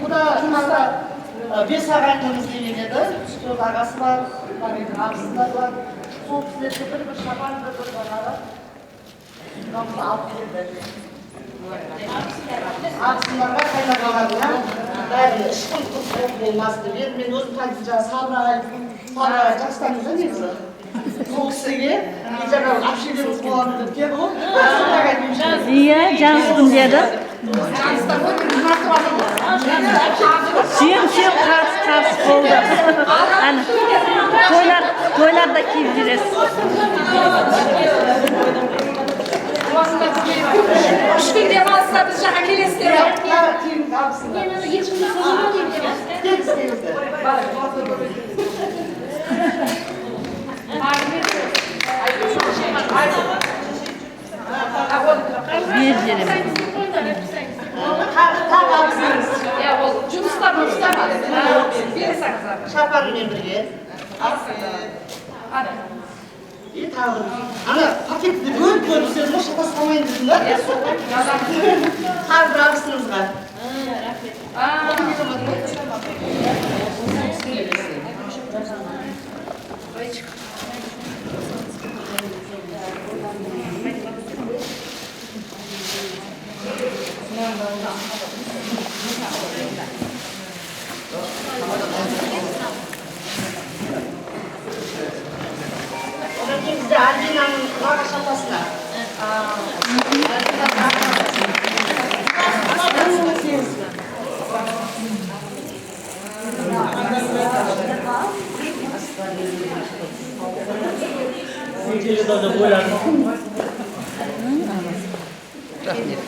Құда жұманда 5 ағайынымыз деген еді. Сол ағасы бар, ағасында бар. Сол кісілерге бір шапан, бір бағалы. Мынамызды алып келеді. Ақсындарға қайнағаларына бәрі ішкін қыз болмас деп еді. Мен өзім қазір жаңа Сабырағай жастаңыз да негізі. Сол кісіге жаңағы әпшелеріңіз болады деп келді ғой. Иә, жаныстым деді. Сүйем қарсы болды. Тойларда киіп жүресіз. Үш күн демалыста біз жаққа келесіздер. Жұмыста шапанымен бірге. Ана пакетті бөліп сен шата салмайын дедің ба? Қазір абысыңызға. Bizde Albina'nın nağaş apasına.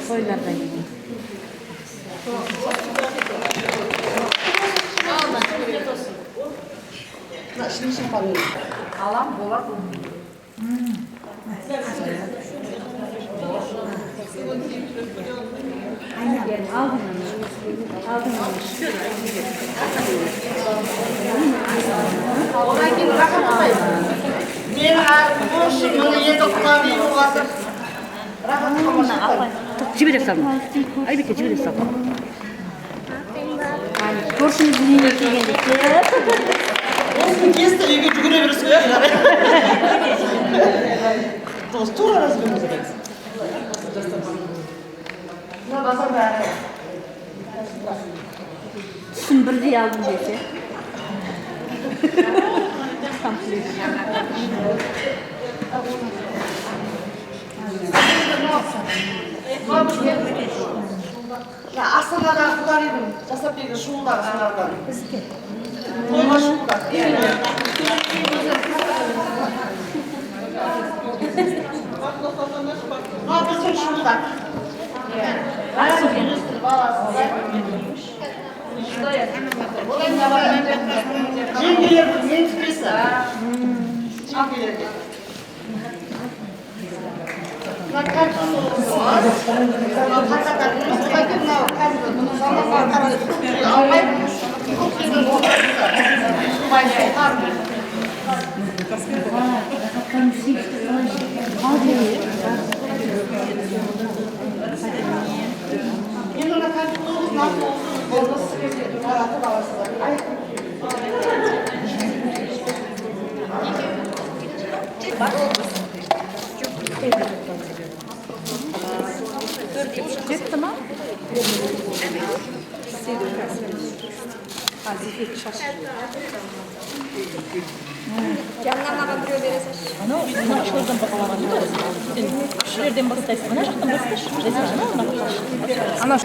Toylardan gidiyor. Şimdi şapanı. Alan bolar bu. Men boşum, bunu yedik kulağını yuvarsak. Rahat kalmasın. Жібере салма. Айбеке жібере салма. Көршіңіз үйіне келгенде Olsun kesti, үйге жүгіре бересің ya. Тура развернуться. Мына басар бәрі. түсін бірдей алдым десе. Астанадағы құларидың жасап берген шуылдағы сыңардан. Тойға шуылдар. Біздің шуылдар. Жеңгелердің ментіпесі. Жеңгелерге. Жетті ма? Жаннан біреу бересіз. Шөлден бағалаған. Шөлден бастайсыз. Мына жақтан бастайсыз. Ана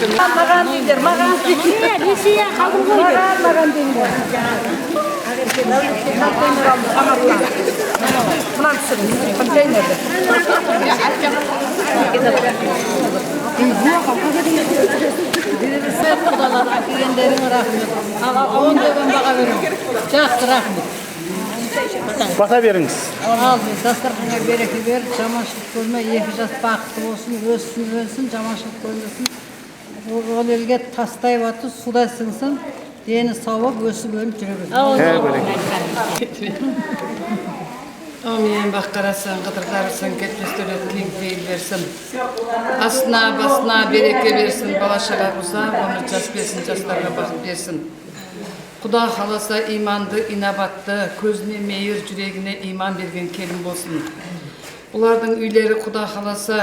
Маған дейдер, маған дейдер. Несия қалдым ғой. Маған дейдер. Мынан түсіріңіз, контейнерді. Құдаларға келгендерің рахмет. Он деген баға беремін. Жақсы рахмет. Бата беріңіз. Ал, дастарханға береке бер, жаманшылық көрме, екі жас бақытты болсын, өссін, жаманшылық көрмесін. Ол елге тастай батып, суда сіңсін, дені сау болып, өсіп өліп жүре берсін. Мен баққарасың, қыдырдарысың, кетпестілік кең пейіл берсін. Астына, басына береке берсін, бала-шаға бұза, оны жас берсін, жастарға бақыт берсін. Құда қаласа иманды, инабатты, көзіне мейір, жүрегіне иман берген келін болсын. Бұлардың үйлері құда қаласа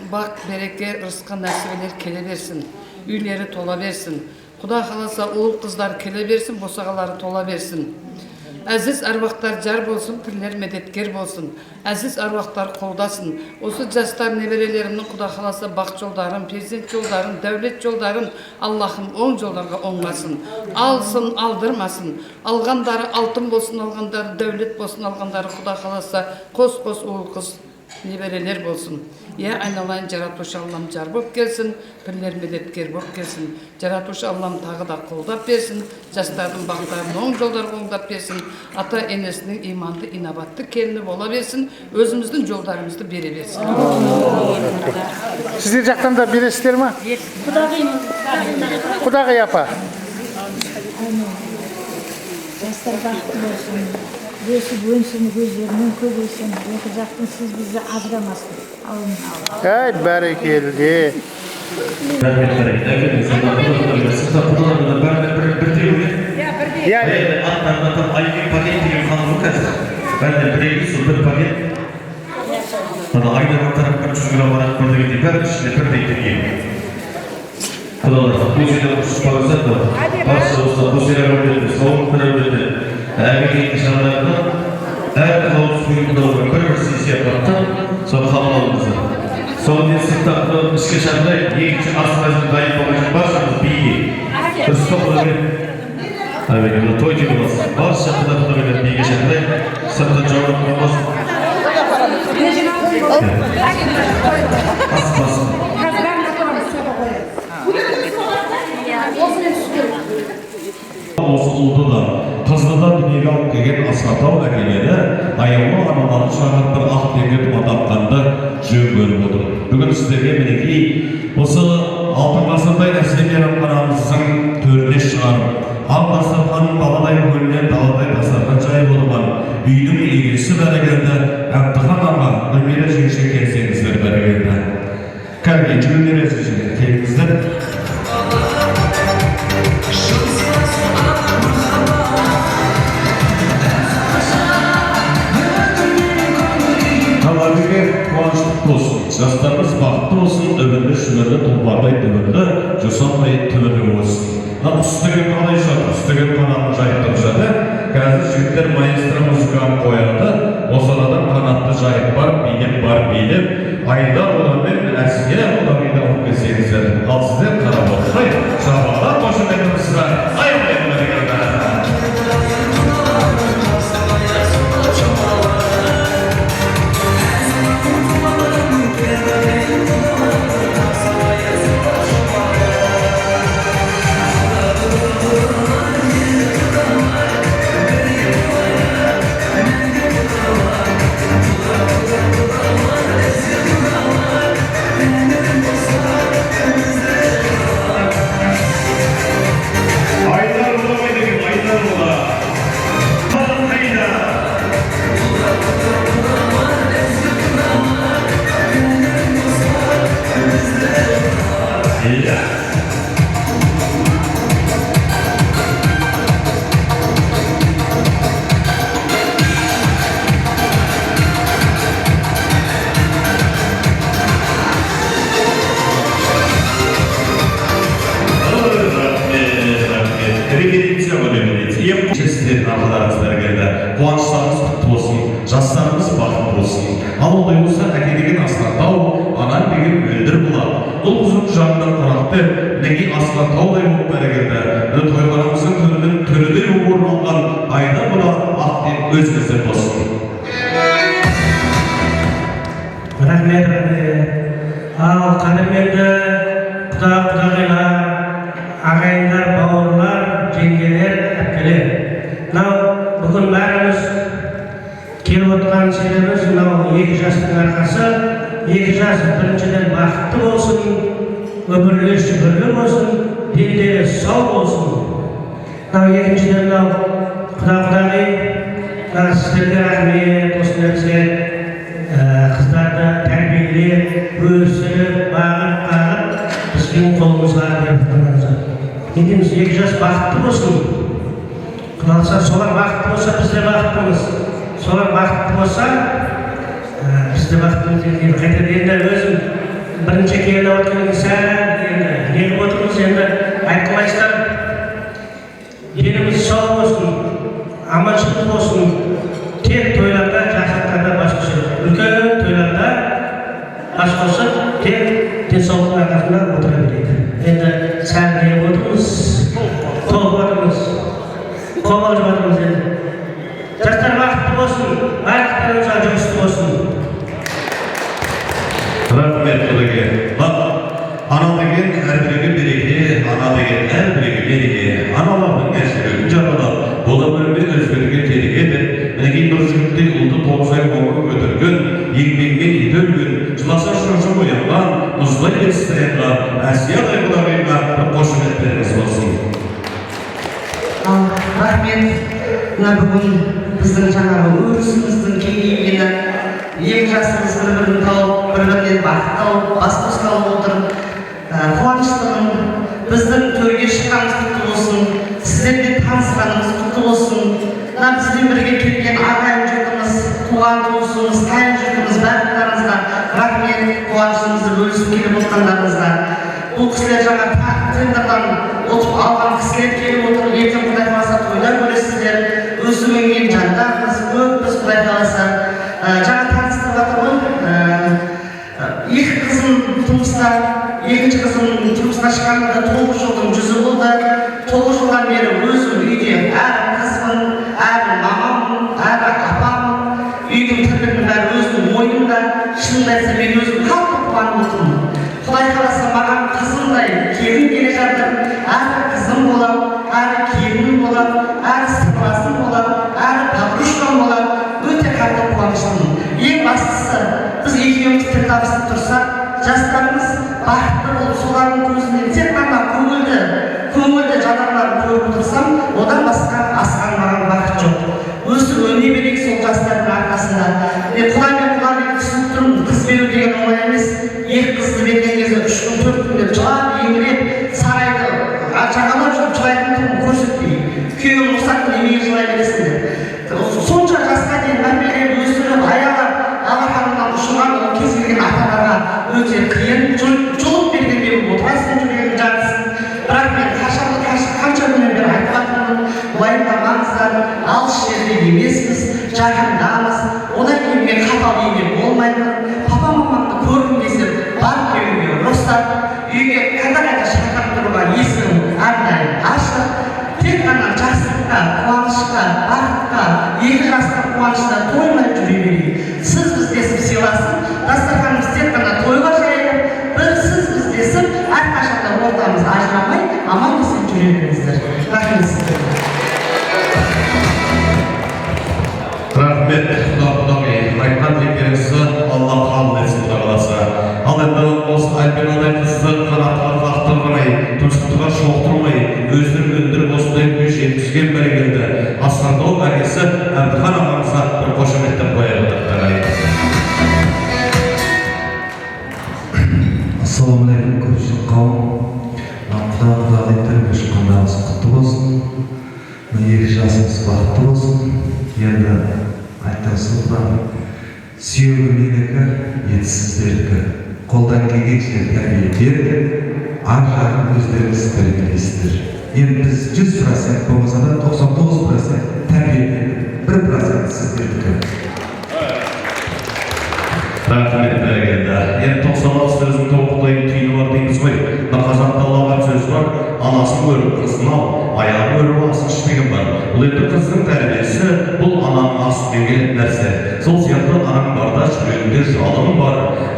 бақ, береке, ырысқа нәсібелер келе берсін. Үйлері тола берсін. Құда қаласа ұл қыздар келе берсін, босағалары тола берсін. Әзіз арвақтар жар болсын, пірлер медеткер болсын. Әзіз арвақтар қолдасын. Осы жастар неберелерімнің құда қаласа бақ жолдарын, перзент жолдарын, дәулет жолдарын Аллахым оң жолдарға оңғасын. Алсын, алдырмасын. Алғандары алтын болсын, алғандары дәулет болсын, алғандары құда қаласа қос-қос ұл қыз неберелер болсын. Айналайын жаратушы Аллам жар болып келсін, пірлер медеткер болып келсін. Жаратушы Аллам тағы да қолдап берсін, жастардың бақтарын оң жолдарға оңдап берсін, ата енесінің иманды, инабатты келіні бола берсін, өзіміздің жолдарымызды бере берсін. Сіздер жақтан да бересіздер ма? Құдағи апа. Жастар бақытты болсын, өсіп өнсін, көздерінен көбейсін, екі жақтың сіз бізді ажырамасын. Аумин. Ey barakeldi. Rahmet berek. Lakin insanlar sırta kullanan bir tevhid. Yani Atlardan ayık paket gibi kanun kaçtı. Ben de bir bir paket. Bana aynı taraftan 300 gram olarak burada gidip her kişiyle bir de gideyim. Kudalar, bu yüzden kusparızlar da varsa olsa bu şeyler öğretti, soğuklar öğretti. Erkeğin dışarılarında her havuz suyu kudalar bir sisi yaparken sonra havalarımızı. Sonra bir sıktaklı ışkı şartla yiyici asmazın dayı babacık varsanız bilgi. Hırsızlık olabilir. Evet, bu toy gibi olsun. Varsa kudalar böyle bilgi şartla sırtı cevap olmaz. Asmasın. Oldu da kızlıdan dünyaya alıp gelgen Asfatav әкелері аяулы аналарын шағырып бір ақ теңге тұматаққанды жөн көріп отыр. Бүгін сіздерге мінекей осы алтын ғасырдай әсемдер қанамыздың төріне шығарып, ақ дастархан баладай көлінен даладай дастархан жайып отырған үйдің егесі бәрекелді Әбдіхан аға Гүлмира жеңше келсеңіздер бәрекелді. Кәргенші Гүлмира жеңше келіңіздер. Жастарымыз бақытты болсын, өмірлі шүмірлі тұлпардай түбірлі, жосанбай түбірлі болсын. Үстіген қалай жатыр, үстіген қанатын жайып тұрып жатыр. Қазір жігіттер маэстро музыканы қояды, осы арадан қанатты жайып бар, билеп, айдар оламен әсия оламен алып келсеңіздер. Ал сіздер қарап отырмай, шабалар қошеметімізді айырмайды бәрекелді. Қуаныштарымыз құтты болсын, жастарымыз бақытты болсын. Ал олай болса, әке деген Асқантау, анан деген Мөлдір бұлақ. Бұл ұзын жағынан құрақты, неге Асқантаудай болып бәрекелді. Тойғанымыздың төрідей орын алған айда бұлақ ақтен өзіңіздер болсын. Рахмет, ал қадірменді құдағайлар, ағайындар, бауырлар, жеңгелер, әпкелер. Бүгін бәріміз келіп отырған себебіміз мынау екі жастың арқасы. Екі жас біріншіден бақытты болсын, өмірлі шүбірлі болсын, дендері сау болсын. Екіншіден мынау құда-құдағи сіздерге рахмет, осындай бізге қыздарды тәрбиелеп, өсіріп, бағып, біздің қолымызға беріп тұрғаныңызға. Не дейміз, екі жас бақытты болсын. Құдалса, солар бақытты болса, біз де бақыттымыз. Солар бақытты болса, біз де бақыттымыз. Қайтады енді өзім бірінші келіп отырған сәл, енді неғіп отырмыз, енді айтқылайсыздар. Деніміз сау болсын, аманшылық болсын. Тек тойларда, жақсылықтарда бас қосып, үлкен тойларда бас қосып, тек денсаулықтың арқасында отыра берейік. Енді сәл неғып отырмыз, толып отырмыз. Қолау жауабымыз енді. Жастар бақытты болсын, айлықтарыңызға жұмысты болсын. Рахмет құдеге. Ана деген әрбіреге береке, ана деген әрбіреге береке. Аналардың әсірегін жағалап, бұл өмірмен өзгерген терегедір. Мінекей бір жігіттей ұлды 9 ай ғұмыр көтерген, еңбекпен итөлген, жыласа шошып оянған, мұздай естіянға, әсиядай құдағайға бір қошеметтеріңіз болсын. Рахмет, мына бүгін біздің жаңағы өрісіміздің кеңейгені, екі жасымыз бір-бірін тауып, бір-бірінен бақыт тауып, бас қосқалы отыр. Қуаныштымын. Біздің төрге шыққанымыз құтты болсын, сіздермен танысқанымыз құтты болсын. Мына бізбен бірге келген ағайын жұртымыз, туған туысымыз, қайын жұртымыз барлықтарыңызға рахмет, қуанышымызды бөлісіп келіп отқандарыңызға. Бұл кісілер жаңа тендердан ұтып алған кісілер келіп отыр, ертең Құдай қаласа тойлар көресіздер. Өсіп-өнген жандарымыз көппіз, Құдай қаласа. Жаңа таныстырып жатырмын. Екі қызым тұрмыста, екінші қызым тұрмысқа шыққанда 9 жылдың жүзі болды. 9 жылдан бері өзім үйде әрі қызбын, әрі мамамын, әрі апамын. Үйдің тірлігінің бәрі өзімнің мойнымда. Шынымды айтсам, мен өзім қатты қуанып отырмын. Құдай қаласа маған қызымдай келін келе жатыр. Әрі қызым болады, әрі келінім болады, әрі сырласым болады, әрі подружкам болады. Өте қатты қуаныштымын. Ең бастысы, біз екеуміз тіл табысып тұрсақ, жастарымыз бақытты болып, солардың көзінен тек қана көңілді жанарларын көріп тұрсам, одан басқа асқан маған бақыт жоқ. Өсіп өне берейік сол жастардың арқасында. Құдай мен Құдайбек түсініп тұрмын, қыз беру деген оңай емес. Екі қызды берген кезде 3 күн 4 күн деп жылап, еңіреп, сарайды жағалап жүріп жылайтын тұрмын көрсетпей. Күйеуім рұқсат немене жылай бересіңдер. Сонша жасқа дейін тәрбиелеп, өсіріп, аялап, алақанынан ұшырған ол кез келген ата-анаға өте қиын. Жұлып бергенде отырасың, жүрегің жатсын. Бірақ мен қанша күннен бері айтып жатырмын, уайымдамаңыздар, алыс жерде емеспіз, жақындамыз. Одан кейін мен қатал еңбек болмаймын. Папа-мамамды көргім келсе, барып келуге рұқсат. Үйге қайта-қайта шақырып тұруға есігім әрдайым ашық. Тек қана жақсылыққа, қуанышқа, бақытқа, екі жастың қуанышына тоймай жүре берейік. Сіз біздесіп сыйласын, дастарханымыз тек қана тойға жайылып, бір сіз біздесіп, әрқашанда ортамыз ажырамай, аман есен жүре беріңіздер. Рахмет сіздерге. Рахмет, Құдай айтқан тілектеріңізді Алла қабыл етсін, Құдай қаласа. Ал енді осы альбинондай қызды қанатқа қақтырмай, тұмсықтыға шоқтырмай, өздерін өндіріп осындай күй жеткізген бәрекелді Асқардау әкесі Әбдіхан ағамызға бір қошеметтеп қояйық. Ассалаумағалейкум, көпшілік қауым. Құдай тәрбие шыққандарыңыз құтты болсын. Екі жасыңыз бақытты болсын. Енді айттан соң сүйегі менікі, ет сіздердікі. Қолдан келгенше тәрбие беріп, ар жағын өздеріңіз тәрбиелейсіздер. Енді біз 100% болмаса да 99% тәрбие беріп, 1% сіздердікі. Рахмет бәрекелді. Енді 96 сөздің тоқтайын түйіні бар дейміз ғой. Қазақ талаған сөз бар, анасын көріп қызын ал, аяғын көріп асын ішпеген бар. Бұл енді қыздың тәрбиесі, бұл ананың астымен келетін нәрсе. Сол сияқты анаң барда жүрегінде жалын бар,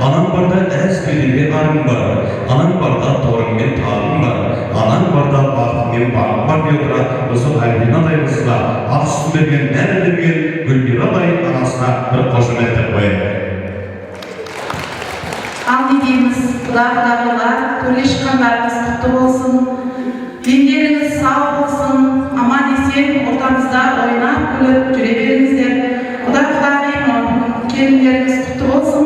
анаң барда әз көлемге арың бар, анаң барда торың мен тағың бар, анаң барда бақыт мен бағым бар деп отыра, осы Альбинадай қызға ақ сүтін берген, нәрі берген Гүлмирадай анасына бір қошеметтеп қояйық. Ал не дейміз, құдағылар, төрге шыққандарыңыз құтты болсын, дендеріңіз сау болсын, аман есен ортамызда ойнап күліп жүре беріңіздер. Құдағайым, келіндеріңіз құтты болсын.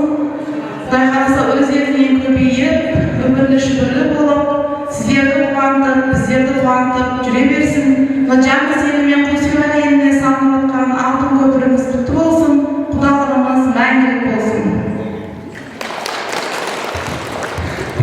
Құдай қаласа өздерінен көбейіп, өмірлі шүбірлі болып, сіздерді қуантып, біздерді қуантып жүре берсін. Жаңа сеніммен Қосиба еліне салынып отқан алтын көпіріміз құтты болсын, құдалығымыз мәңгілік болсын.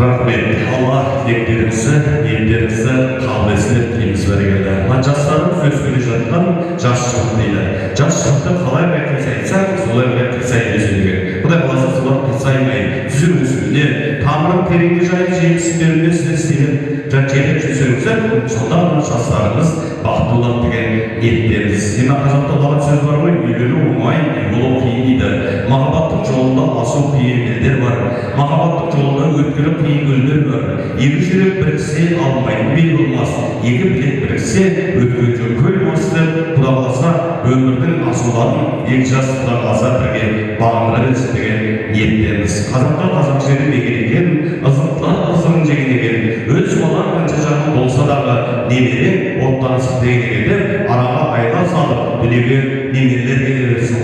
Рахмет. Алла тілектеріңізді, ниеттеріңізді қабыл етсін деп тілейміз бәрекелді. Жастарымыз өскеле жатқан жас жігіт дейді. Жас жігітті қалай қайтса айтсақ, солай қайтса өседі. Құдай қаласа солар қисаймай, түзу өсуіне, тамырын тереңге жайып жемістеріне сіз істеген жетек жүрсеңіздер, сонда жастарымыз бақытты болады деген ниеттеріңіз. Енді қазақта қалған сөз бар ғой, үйлену оңай, болу қиын дейді. Махаббаттың жолында асу қиын елдер бар. Махаббаттың жолында өткелі қиын өлдер бар. Екі жүрек біріксе алмайтын бел болмас. Екі білек біріксе өткен жол көл болмас деп, Құдай қаласа өмірдің асуларын екі жас Құдай қаласа бірге бағындыра берсін деген ниеттеріміз. Қазақта қазақ жері мекен екен, ызғытылар ызғын жеген екен. Өз балаң қанша жағын болса дағы немере оттанысып деген екен деп, араға айла салып, дүниеге немерелер келе берсін.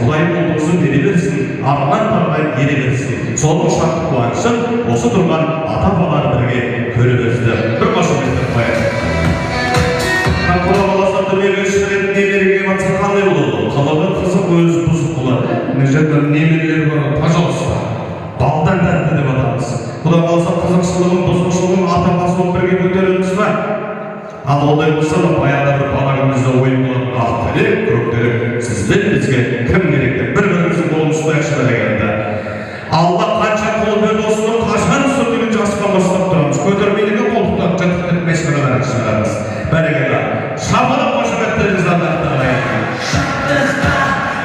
артынан тарбай ере берсін. Соның шартты қуанышын осы тұрған ата-бабалар бірге көріп өсті. Бір қошеметтеп қояйық. Құда қаласа дүниеге шіретін немереге батса қандай болады? Қалаға қызық өзі бұзық болады. Мына жерде немерелер бар, пожалуйста. Балдан тәртті деп атамыз. Құда қаласа қызықшылығын, бұзықшылығын ата-басы болып бірге көтереміз ба? Ал ондай болса да баяғыда бір бала күнімізде ойын болатын ақ тілек, көк тілек, сізден бізге кім керек деп бір-біріміздің қолын ұстайықшы дегенде. Алла қанша қол берді осыны қашан сүрдеген жасқа бастап тұрамыз. Көтермейлігі қолдықтан жаттықтық мәшкілерін шығарамыз. Бәрекелді. Шабылып қошеметтеріңізді аттағайын. Шаттықта,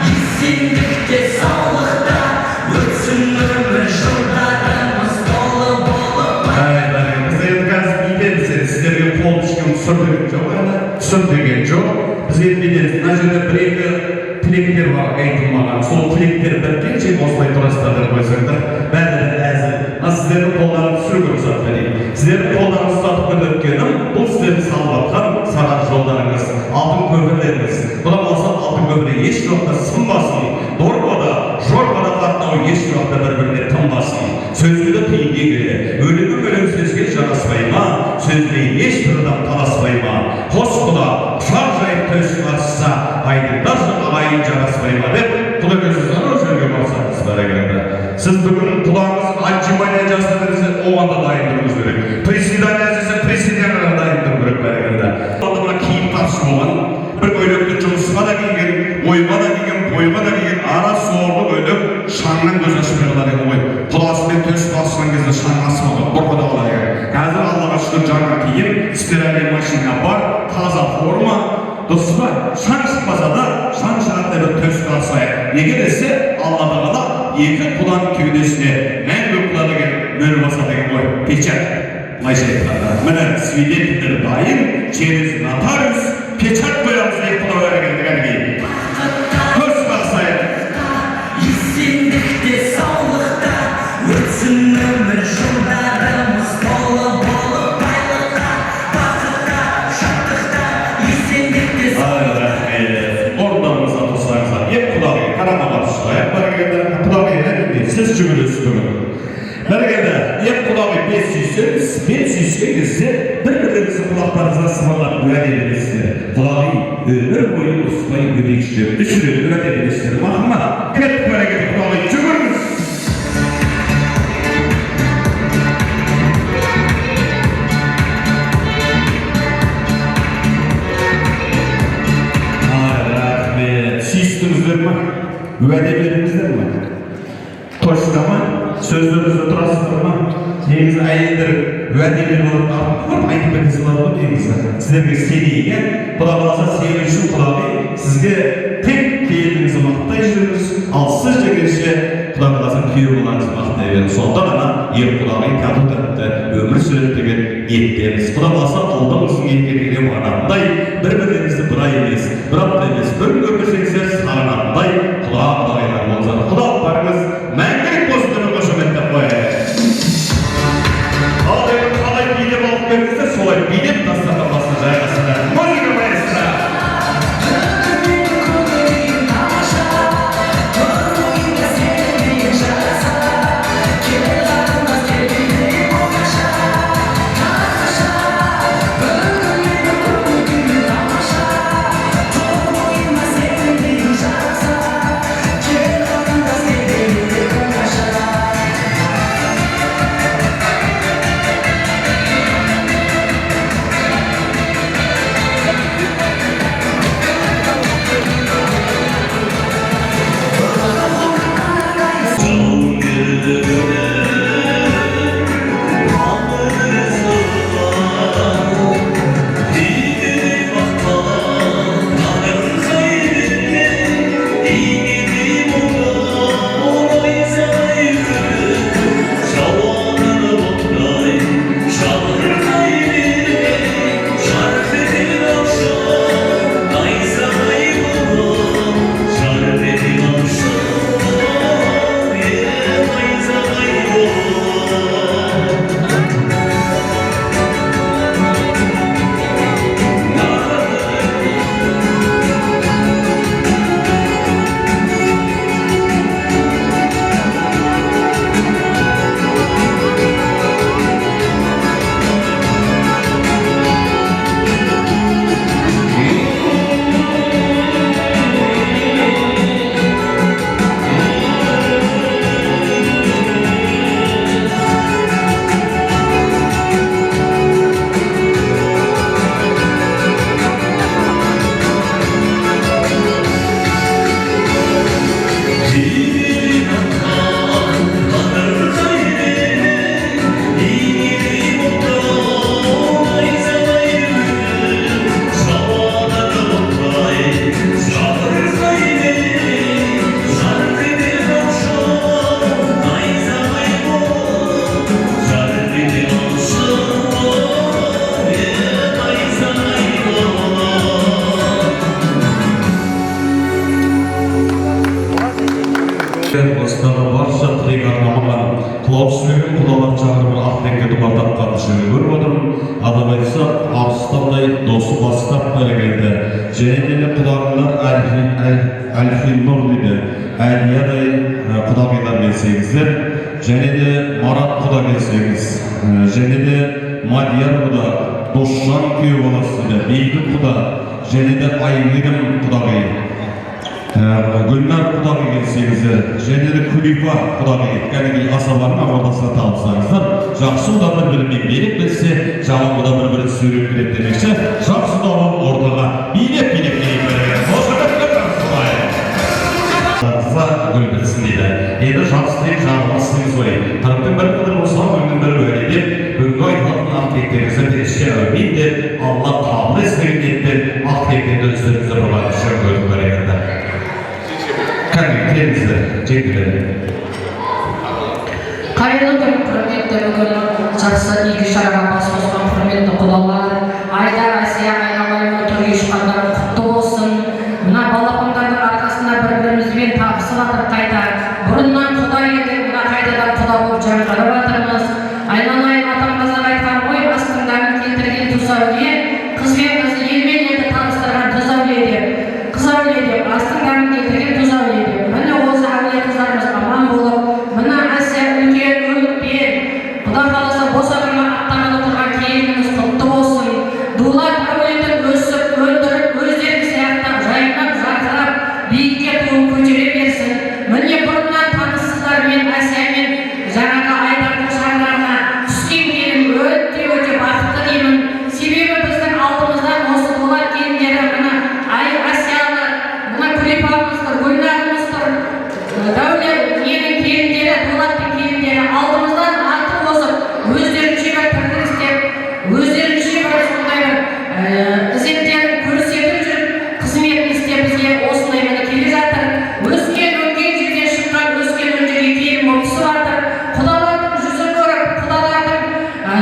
есендікте, саулықта, өтсін өмір жылдарымыз болып. Сіздерге қол түшкен сүрдеген жоқ, сүрдеген жоқ. Біз етмеден, мына жерде бір-екі тілектер бар айтылмаған. Сол тілектер біткенше осылай тұрасыздар деп қойсаңдар, бәрі әзір. Сіздердің қолдарыңызды сүргіп ұзат берейін. Сіздердің қолдарыңызды ұзатып көтерткенім, бұл сіздерді салып атқан саған жолдарыңыз, алтын көпірлеріңіз. Бұдан болса алтын көпірі еш уақытта сынбасын. Дорбада, жорбада қатынау еш уақытта бір-біріне тынбасын. Сөзіңді түйінге келе, өлеңім өлең сөзге жараспай ма, сөзіне еш бір адам таласпай ма? Қос құда, құшақ жайып төсін ашса, айдыңдар ағайын жараспай ма деп, құда көзіңізден о жерге барсаңыз бәрекелді. Сіз бүгін құдаңыз отжимания жасырыңызды оғанда дайындыруыңыз керек. Приседания жасаса, приседанияға дайындыру керек бәрекелді. Алдымына киім тапшы болған, бір көйлекті жұмысқа да киген, ойға да киген, бойға да киген, ара сорлы көйлек шаңнан көз ашып берді ғой. Құдасымен төс басқан кезде шаң асып алған, бұрқыда қалай. Қазір Аллаға шүкір жаңа киім, стиральный машина бар, таза форма. Дұрыс па? Шаң шықпаса да, шаң шығаттай бір төс қалсайық. Неге десе, Алла тағала екі құданың кеудесіне мәңгі құда деген мөр баса деген ғой. Печат. Былайша айтқанда, міне свидетельдер дайын, через нотариус печат қоямыз екі құда бәрекелді кәдімгі. Төс қалсайық. Есендікте, саулықта, өтсін өмір жылдарымыз болып, байлықта, бақытта, шаттықта, есендікте, орындарыңызға тұрсаңыздар, еп құдағи, қарамаға тұшылайық, бәрекелді, құдағи әнінде сіз жүгіресіз бүгін. Бәрекелді, еп құдағи бес сүйсеңіз, бес сүйскен кезде бір-бірлеріңіздің құлақтарыңызға сыбырлап уәде бересіздер. Құдағи, өмір бойы осылай өбекшілер, үш рет уәде бересіздер. Мақұл ма? Кеттік бәрекелді, құдағи, жүгіріңіз. Сүйістіңіздер ма? Уәде беріңіздер ма? Точно ма? Сөздеріңізді тұрасыздар ма? Негізі әйелдер уәде беріп алып айтып беріңіздер ма негізі? Сіздерге сенейге, құда қаласа сені үшін құдағи сізге тек келініңізді мақтай жүріңіз, ал сіз жегенше құда қаласа күйеу балаңызды мақтай беріңіз. Сонда ғана ер құдағи тату-тәтті өмір сүреді деген ниеттеміз. Құда қаласа алдыңыздың екендігіне бағанатындай, бір-бірлеріңізді бір ай емес, бір апта емес, бір күн көрмесеңіздер сағынатындай құдағайлар болыңыздар. Құдалықтарыңыз мәңгілік болсын деп қошеметтеп қояйық. Ал енді қалай билеп алып келдіңіздер, солай билеп дастархан басына жайғасыңдар. Музыка маэстро! Тамаша, Osmanlı barça trik anlamagan Klopsü'nün kudalar çağırımı Akdenke dumardak kardeşini görmedim. Adam aysa Arstan'day dostu bastap böyle geldi. Cenedeli kudalar Elfin Nur dedi. Aliyaday kudagaylar gelseyizler. Cenede Marat kuda gelseyiniz. Cenede Madiyar kuda Doşşan köyü balası da Beyli kuda. Cenede Aygırım kudagayı. Gülnar kudağı gelseyizler, jeneri Kulipa kudağı yani asalarına odasına tanıtsanızlar, жақсы da bir-birini berip bilse, жаман da bir-birini sürüp bilip demekse, жақсы da onun ortaga bilip gelip verelim. Oşarak gülbilsin deydi. Еді жақсы deyip жағылmasını söyleyeyim. Tarıktın bir kıdır olsa, ömrün bir öyle deyip, бүгінгі айтылатын ақ-тектеріңізді тесше өвейін деп, Allah қабыл естерін етті, ақ-тектерді өздеріңізді бұрған үшен көрдік бәрекеді. Қайырлы күн, құрметті бүгін жақсы игі шараға бас қосқан құрметті құдалар, Айдар, Асия, айналайымның түрге шыққандары құтты болсын. Мына балапандардың арқасында бір-бірімізбен табысып жатыр қайта. Бұрыннан құда едік, мына қайтадан құда болып жаңғырып жатырмыз. Айналайым атамыздар айтқан ғой, астыңдағы келтірген тұз әулие, қыз бен қызды елмен елді таныстырған тұз әулие деп. Қыз әулие деп, астыңдағы келтірген тұз әулие деп. Міне осы әулие қыздарымыз аман болып, мына Асия үлкен үмітпен, Құда қаласа босағаға аттанып отырған келініміз құтты болсын. Дулат әулетін өсіп, өндіріп, өздерің сияқты жайнап, жарқырап, биікке туып көтере берсін. Міне бұрыннан таныссыздар мен Асиямен жаңағы Айдардың шаңырағына түскен келін өте бақытты деймін. Себебі біздің алдымыздан осы Дулат келіндері мына Асияны, мына Күлипамызды, Гүлнарымызды, Дәулет менің келіндері, Дулаттың келіндері алдымыздан атып озып, өздерінше бір тірлік істеп, өздерінше бір сондай бір ізеттерін көрсетіп жүріп, қызметін істеп бізге осындай міне келе жатыр. Өскен жерден шыққан, өскен жерге келін болып түсіп жатыр. Құдалардың жүзін көріп, құдалардың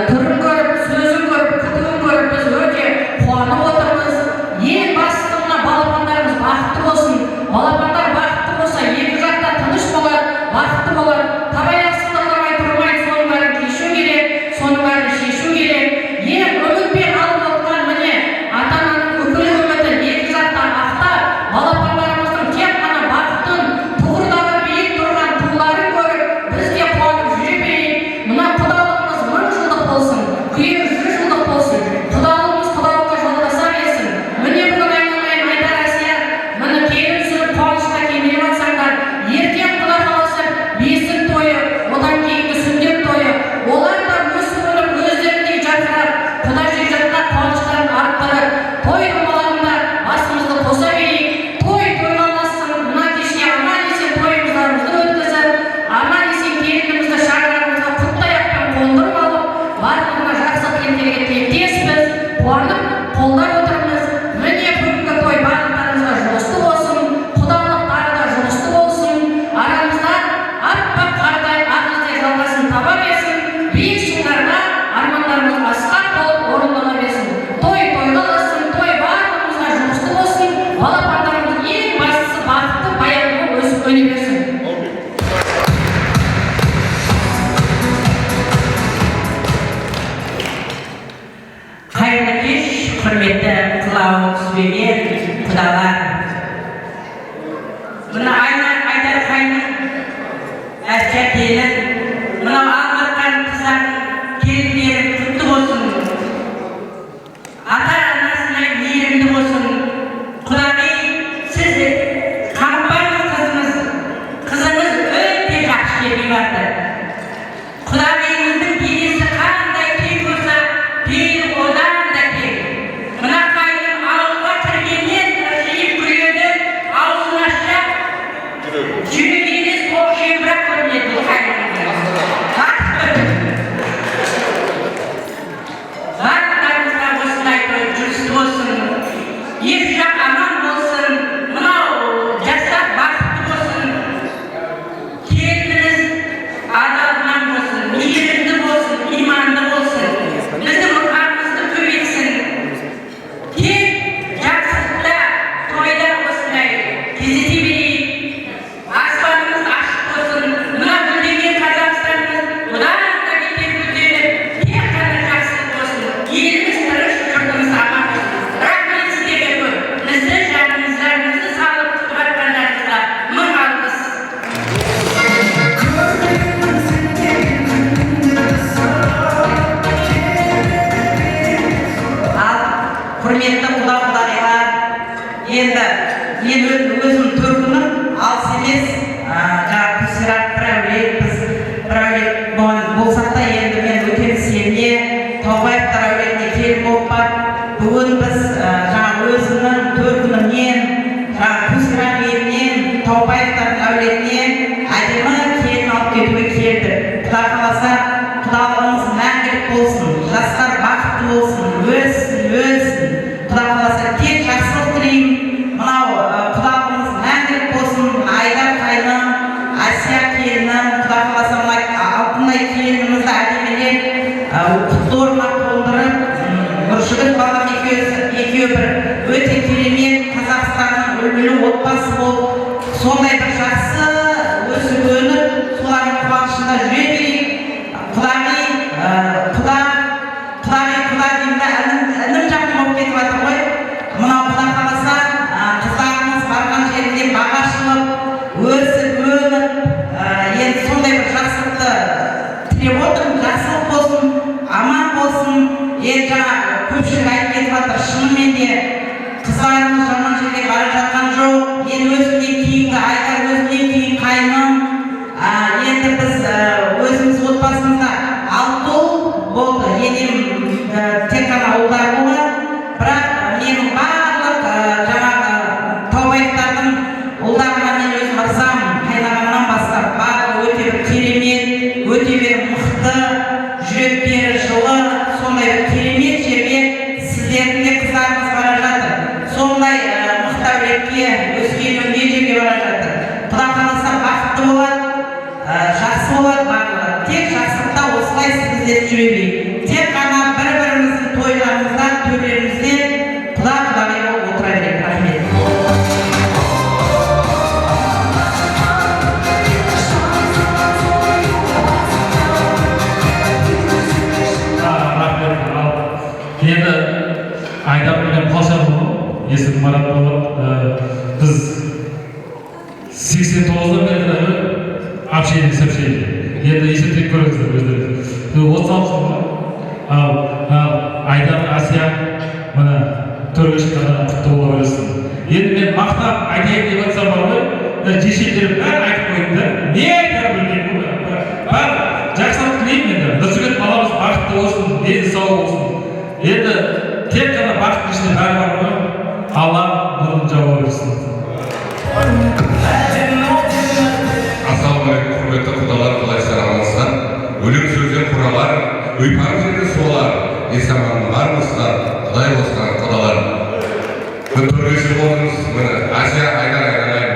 түрін көріп, сөзін көріп, күтуін көріп, біз өте қуанып отырмыз. Ең бастысы мына балапандарымыз бақытты болсын. Балапандар бақытты болса, екі жақта тыныш болады, бақытты болады. Табаяқ сылдырламай тұрмайды, соның бәрін кешу керек, соның бәрін шешу керек. Ең үмітпен алып отқан міне ата-ананың бүкіл үмітін екі жақта ақтап, балапандарымыздың тек қана бақытын, тұғырдағы биік тұрған туыларын көріп, біз де қуанып жүре берейік. Мына құдалығымыз 1000 жылдық болсын, күйеу 100 жылдық болсын. Құдалығымыз құдалыққа жолдаса берсін. Міне бүгін айналайын Айдар, Асия, міне келін сүріп қуанышқа кенеліп жатсаңдар, ертең Құда қаласа бесік тойы, одан кейінгі сүндет тойы, олар да өсіп өніп өздеріндей жарқырап, Құда жекжатқа қуаныштарын арттырып, той домалағында басымызды қоса берейік. Той тойланасың, мына кешке аман-есен тойымыздарымызды өткізіп, аман-есен келінімізді шаңырағымызға құттаяқпен қондырып алып, барлығына жақсы тілектерге тілектеспіз, қуанып қолдап отырмыз. Міне бүгінгі той барлықтарыңызға жұғысты болсын, құдалықтары да жұғысты болсын, арамызда аппақ қардай ақ іздер жалғасын таба берсін, биік шыңдарда армандарымыз асқақ болып орындала берсін. Той тойлансын, той барлығымызға жұғысты болсын, балапандарымыз ең бастысы бақытты баян болып өсіп өне берсін. Қайырлы кеш, құрметті қылауы түспеген құдалар. Мына Айдар қайным, Асия келін, мынау алғатқан қыздардың келіндері құтты болсын. Ата-анасына мейірімді болсын. Құдағи, сіз қамбаның қызыңыз өте жақсы жерге барды. Құдағиыңыздың денесі қандай кең болса, пейілі одан да кең. Мына қайным ауылға кіргеннен, жиып күлгеннен аузын ашса, жүрегіне соқ жембірақ көрінеді бұл қайным. әулетіне әдемі келін алып кетуге келді. Құда қаласа құдалығымыз мәңгілік болсын, жастар бақытты болсын, өссін. Құда қаласа тек жақсылық тілеймін. Мынау құдалығымыз мәңгілік болсын. Айдар қайным, Асия келінім, құда қаласа алтындай келінімізді әдемелеп, құтты орнына қондырып, Нұржігіт балам екеуі бір өте керемет Қазақстанның үлгілі отбасы болып, сондай бір жақсы өсіп өніп, солардың қуанышында жүре берейік. Құда деймін, інім жақын болып кетіп жатыр ғой. Мынау құда қаласа қыздарымыз барған жерінде баға шығып, өсіп өніп, енді сондай бір жақсылықты тілеп отырмын. Жақсылық болсын, аман болсын. Енді жаңа көпшілік айтып кетіп жатыр, шынымен де қыздарымыз жаман жерге бара жатқан жоқ. Енді өзімнен кейінгі Айдар, өзімнен кейін қайным. Енді біз өзіміз отбасымызда 6 ұл болды. Енем тек қана ұлдар болған. Бірақ менің барлық жаңағы таубайықтардың ұлдарына мен өзім ырзамын. Қайнағамнан бастап барлығы өте бір керемет, өте бір мықты, жүректері жылы, сондай бір керемет жерге сіздердің де қыздарыңыз бара жатыр. Сондай мықты әулетке, өскен өнген жерге бара жатыр. Құда қаласа бақытты болады, жақсы болады барлығы. Тек жақсылықта осылай сіздер жүре берейік. Тек қана бір-біріміздің тойларымызда, төрлерімізде құда-құдағи болып отыра берейік. Рахмет. Енді Айдар білген Қалшар болу, есігім Марат болу, біз 89-дан бері общение сообщение. Енді есептеп көріңіздер өздеріңіз. 36 жыл ал Айдар, Асия, мына төрге шыққаннан құтты бола берсін. Енді мен мақтап айтайын деп жатсам бар ғой, жешелерім бәрін айтып қойдым да, не айтар білмеймін. Бар жақсылық тілеймін енді. Нұржігіт баламыз бақытты болсын, дені сау болсын. Енді тек қана бақыттың ішінде бәрі бар ғой, Алла нұрын жауа берсін. Ассалаумағалейкум, құрметті құдалар, қалайсыздар, амансыздар? Өлең сөзден құралар, ұйпар жерде солар, ес-аман бармысыздар, құдай болсын құдалар. Күн төргесі болдыңыз, міне Асия Айдар айналайын.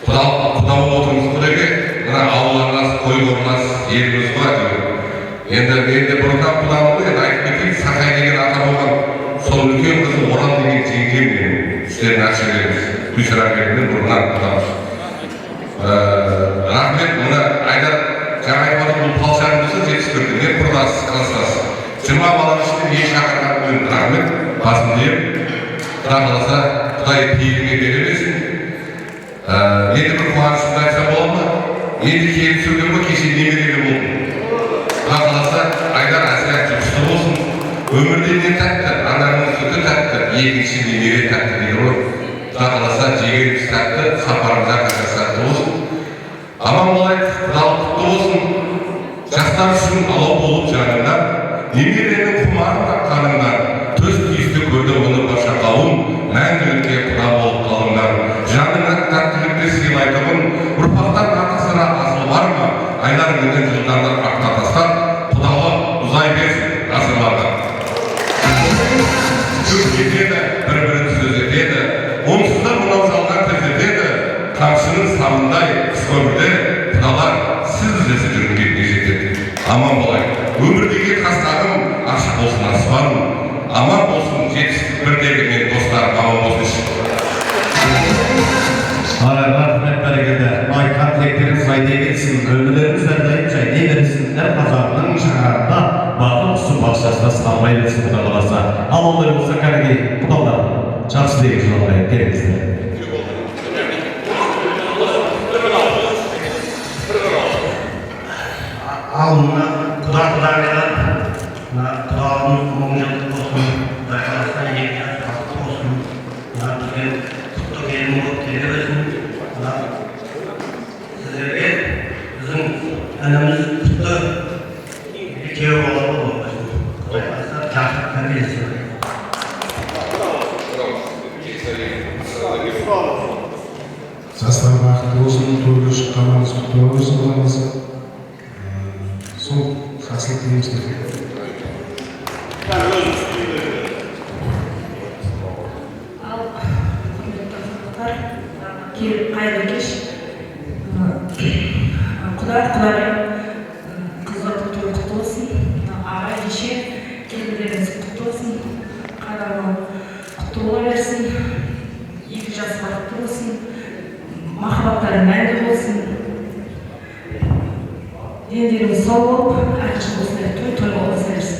Құда болып отырмыз құдеге, мына ауыларыңыз, қой қорыңыз, еліңіз бар. Енді бұрыннан құдамын ғой, енді айтып кетейін, Сақай деген ата болған, сол үлкен қызы Орал деген жеңгем менің. Үстерін ақша береміз, Гүлшара берімнен бұрыннан құдамыз. Рахмет, мұны Айдар жаңа айтып бұл Қалшарың болса жетістірді, не құрдасыз, қалыстасыз. 20 баланың ішінде не шақырған мен рахмет, басын дейім. Құда қаласа, Құдай пейіліңе бере берсін. Енді бір қуанышымды айтсам бола ма? Енді келіп сөйлем ғой, кеше немереге болдым. Құда қаласа, Айдар Асия жұпысты болсын. Өмірде не тәтті, анарының сүті тәтті, екінші немере тәтті дейді ғой. Құда қаласа, жегеніміз тәтті, сапарымыз әрқашан сәтті болсын. Аман болайық, құдалық құтты болсын. Жастар үшін алау болып жанында, немеренің құмарын тапқаныңдар, төс түйісті көрді оны барша қауым, мәңгілікке құда болып қалыңдар. Жаныңа тәттілікті сыйлайтұғын, ұрпақтан атысына асыл бар ма? Айдар менен жылдардан артқа тастап, құдалық ұзай берсін ғасырларда. Сөз кетеді, бір-бірін сөз етеді, онсыздар мынау жалған тездетеді, қамшының сабындай қыс өмірде құдалар сіз іздесіп жүргенге не жетеді. Аман болайық. Өмірдегі қастағым ашық болсын аспаным. Аман болсын жетістік бірдегі мен достарым аман болсын. Рахмет бәрекелді. Айтқан тілектеріңіз айдай кетсін, өмірлеріңіз әрдайым жайдай берсін, әр қазағының шаңырағында бақыт түсіп бақшасына сыналмай берсін құда қаласа. Ал ондай болса кәдімгі құдалар жақсы деген жылдай керексіздер. Ал мына құда-құдағайлар, құдалығын 10 жылдық болсын, құдай қаласа екі бақытты болсын, бізге құтты келін болып келе берсін. Сіздерге біздің ініміз құтты күйеу бала болып берсін. Құдай қаласа жақсы тәрбиелесін. Жастарға бақытты болсын, тойға шыққаныңыз құтты болсын балаңыз. Сол жақсылық тілейміз сіздерге. Қайырлы кеш. Құдай қызғыртып той құтты болсын. Аға кеше келіндеріңіз құтты болсын. Қадамы құтты бола берсін. 2 жас бақытты болсын. Махаббаттары мәңгі болсын. Дендеріңіз сау болып, әрқашан осындай той бола берсін.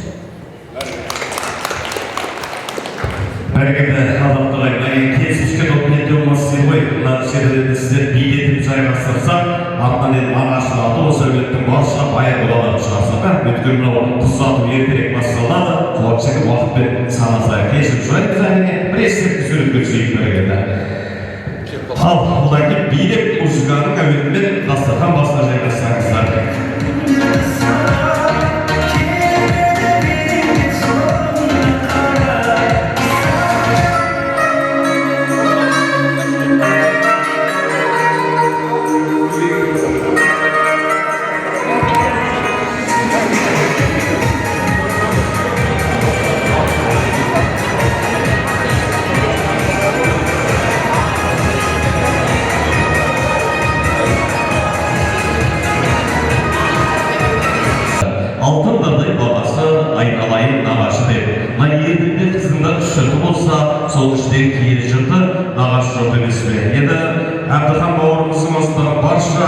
Бәрекелді адамдарға келісімшке документі болмасы ғой, мына жердерді сіздер билетіп жайғастырсақ, артынан ағашын аты осы әулеттің барша байы болаларын шығарсақ, өткір мынау тұсату ертерек басталады, қуатшығы уақытпен санаса кешіп сұрайды, әрине бір естіріп сөйлеп көрсейік бәрекелді. Ал одан кейін билеп музыканың әуенімен дастархан басына жайғастырыңыздар. Алтындардай бағасы айналайын нағашы деп. Мына ердіңде қызында жұрты болса, сол іштен киелі жұрты нағашы жұрты емес пе? Енді Әбдіхан бауырымыздың осындағы барша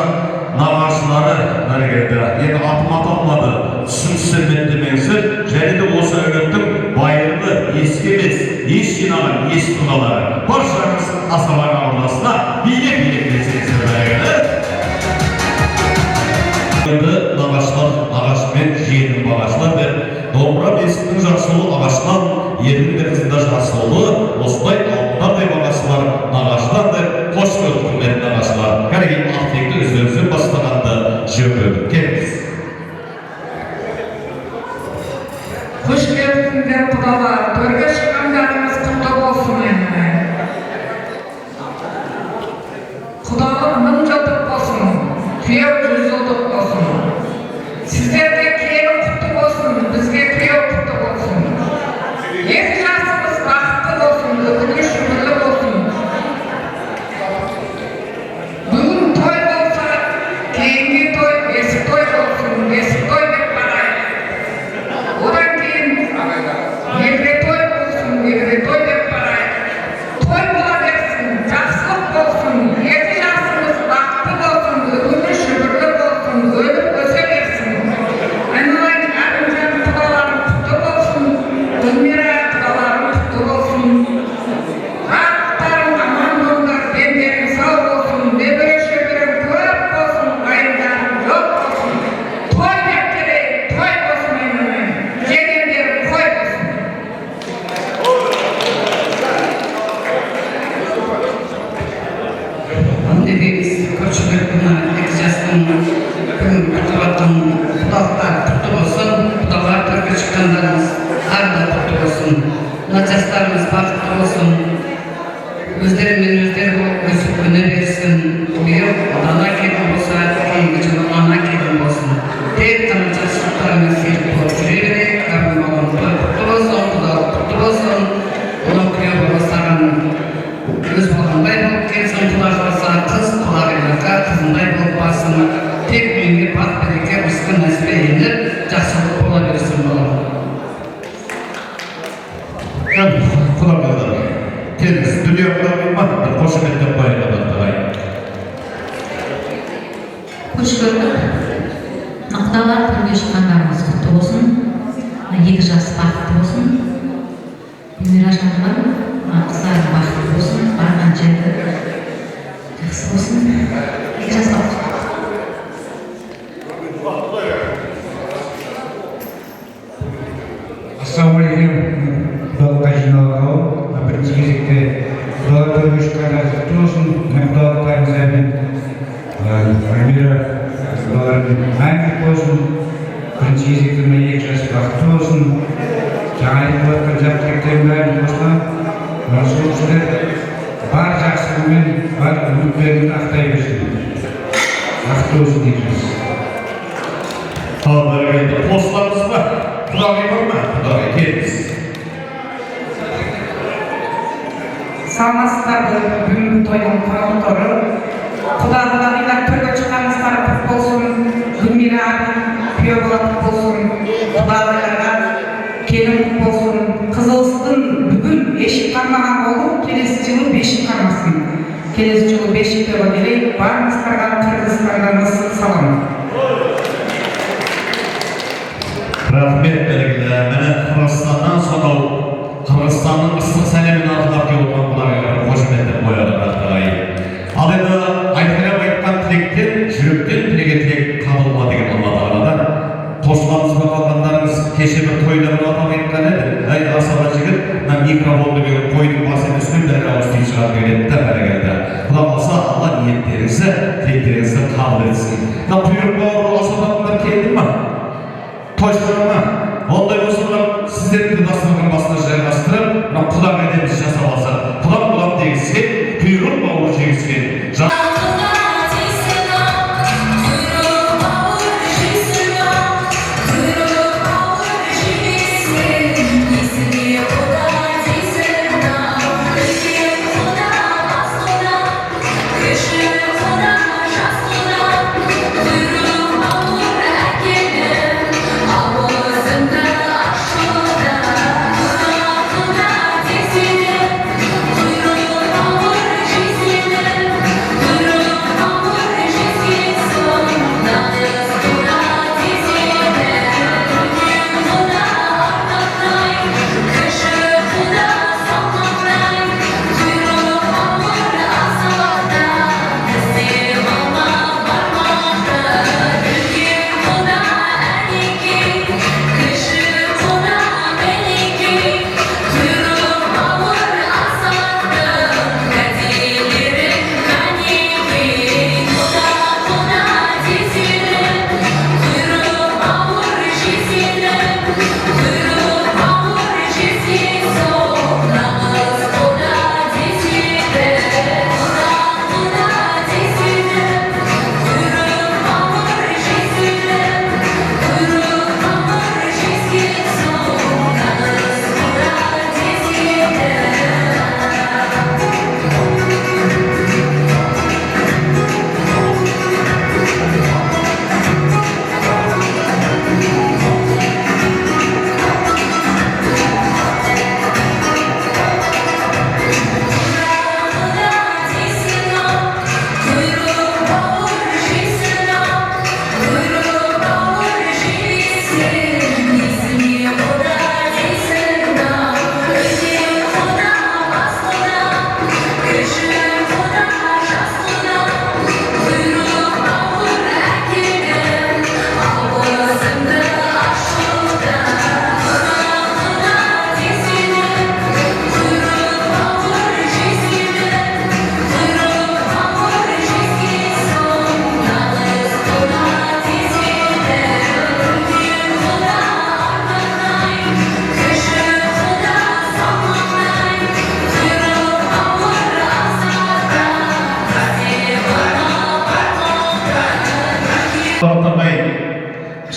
нағашылары бәрекелді. Енді атым аталмады, түсінсіз мәлімдемеңіздер, және де осы әулеттің байырғы, ескі емес, ес жинаған ес тұлғалары баршаңыз асабаң ауырласына билеп десеңіздер бәрекелді. Енді нағашылар ағашымен жиенің бағашылар деп, домбыра бесіктің жақсылы ағашынан, ердің де қызында жақсылы, осылай алтындардай бағашылар нағашылар деп, қош көрдік құрметті нағашылар. Кәреге ақтекті өздеріңізден бастағанды жөн көрдік. Келіңіз. Қош келдіңдер құдалар, төрге шыққандарыңыз құтты болсын енді. Құдалық 1000 жылдық болсын, күйеу 100 жылдық болсын. Сіздерге келін құтты болсын, бізге күйеу құтты болсын. 2 жасымыз бақытты болсын, күні шүкірлі болсын. Бүгін той болса, кейінгі той, бесік той болсын, бесік той деп қарайды. Одан кейін егде той болсын, егде той деп қарайды. Той бола берсін, жақсылық болсын, 2 жасымыз бақытты болсын, күні шүкірлі болсын, өліп өсе берсін. Айналайын Әбілжан құдаларың құтты болсын, Гүлмира құдаларың құтты болсын. Бақыттарың аман болыңдар, дендерің сау болсын, небіре шөберің көп болсын, қайындарың жоқ болсын. Той деп келейік, той болсын айналайын, жеңгендерің қой болсын. Дедеңіз көпшілік мына 2 жастың күн құтып атқан құдалықтар құтты болсын, құдалар төрге шыққандарыңыз әрді құтты болсын. Мына жастарымыз бақытты болсын, өздерімен өздері болып өсіп өне берсін. Биыл дана келін болса, кейінгі жылы ана келін болсын. Тек қана жақсылықтарыңыз серік болып жүре берейік. Әбіл маған той құтты болсын, құдалық құтты болсын. Оның күйеу болыстарын өз болғандай болып келсін, құда қалса қыз құлағайларға қызындай болып басын. Тек үйге бақ береке рызқы нәсібе еніп, жақсылық бола берсін балам. Құдағайлар, келіңіз, дүние құдағай ма? Бір қошеметтен байырға дақтағайын. Қош көрдік. Құдалар төрге шыққандарыңыз құтты болсын. 2 жас бақытты болсын. Гүлмира жаным, қыздарың бақытты болсын. Барған жерді жақсы болсын. 2 жас бақытты. Ассалаумағалейкум. Құдалыққа жиналған бірінші кезекте құдалар төрге шыққандарыңыз құтты болсын. Құдалықтарыңыз әбен Гүлмира құдаларың мәңгі болсын. Бірінші кезекте 2 жас бақытты болсын. Жаңа айтып жатқан жақсылықтардың бәрін қосқан, сол кісілер бар жақсылығымен, бар үміттерін ақтай берсін. бақытты болсын дейміз. Ал бәрекелді, қосыламыз ба? Құдағи бар ма? Құдағи, келіңіз. Саламатсыздар, бүгінгі тойдың қонақтары. Құда-құдағилар тойға шыққаныңыздар құтты болсын. Гүлмира абай күйеу бала құтты болсын. Құдағиларға келін құтты болсын. Қызылсыздың бүгін бешік қармаған болып, келесі жылы бешік қармасын. Келесі жылы бешік тойға келейік. Барыңыздарға Қырғызстаннан ыстық салам. Рахмет бәрекелді. Міне Қырғызстаннан сонау Қырғызстанның ыстық сәлемін арқылап келіп отырған құдағиларға қошеметтеп қояды ағайын. Ал енді айтқан тілектен, жүректен тілеген тілек қабылма деген Алматыға қосыламызға қалғандарыңыз кеше бір тойдан атап айтқан еді. Әй асаба жігіт, мына микрофонды беріп қойдың басын үстін бәрі ауыз тиіп шығарып береді де бәрекелді. Құда қаласа Алла ниеттеріңізді, тілектеріңізді қабыл етсін. Мына құйрық бауыр асабатындар келді ма? Тойшылар ма? Ондай болсалар сіздерді дастархан басына жайғастырып, мына құдам әдеміз жасап алса, құдам дегізген, құйрық бауыр жегізген.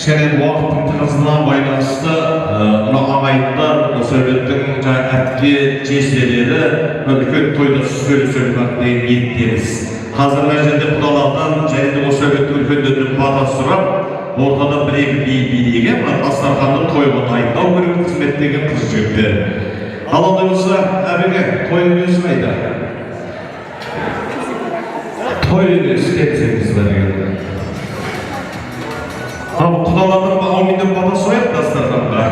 Кішкене уақыттың тығыздығына байланысты мына ағайындар осы әулеттің жаңа әпке жезделері үлкен тойда сөйлесуге деген ниеттеміз. Қазір мына жерде құдалардан және де осы әулеттің үлкендерінен бата сұрап, ортада бір-екі би билеген дастарханды тойға дайындау керек қызметтегі қыз жігіттер. Ал ондай болса, әбеке тойың өзі қайда? Той өзі кетсеңіз бәрекелді. Құдалардың ауминден бата сұрайық дастарханға.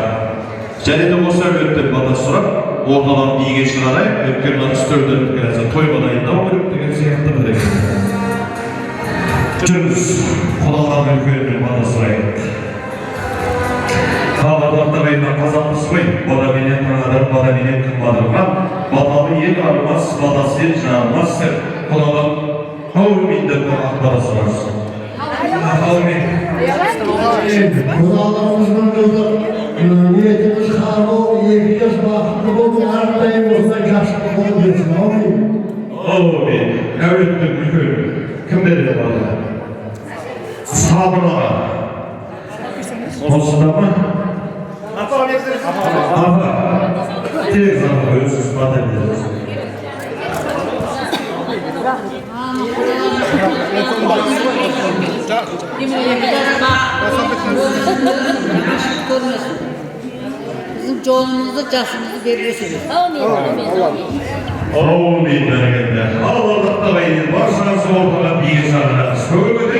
Және де осы әулеттен бата сұрап, ортадан биге шығарайық, өйткені үстелден келсе тойға дайындау керек деген сияқты бәрекелді. Жүріңіз, құдалардың үлкенінен бата сұрайық. Ағалықтағайынан қазақпыз ғой, бада менен таңадан, бада менен қымбадырған, баталы ел арымас, бадасы жармас, құдадан ауминден бата сұрарсың. Аумин. Құдаларымыздың ниетimiz қабыл, екі жас бақытты болу, әрдайым осылай жақсылық болып кетсін. Аумин. Аумин. Әулеттің үлкені кім береді бала? Sabırlara. Olsun ama. Apa. Direkt sana koyuyorsunuz, madem ederiz. Bizim çoğunluğunuzu, casımızı veriyorsunuz. Amin. Allah'ta bayılır. Varsanız ortada bir insanlar. Söyle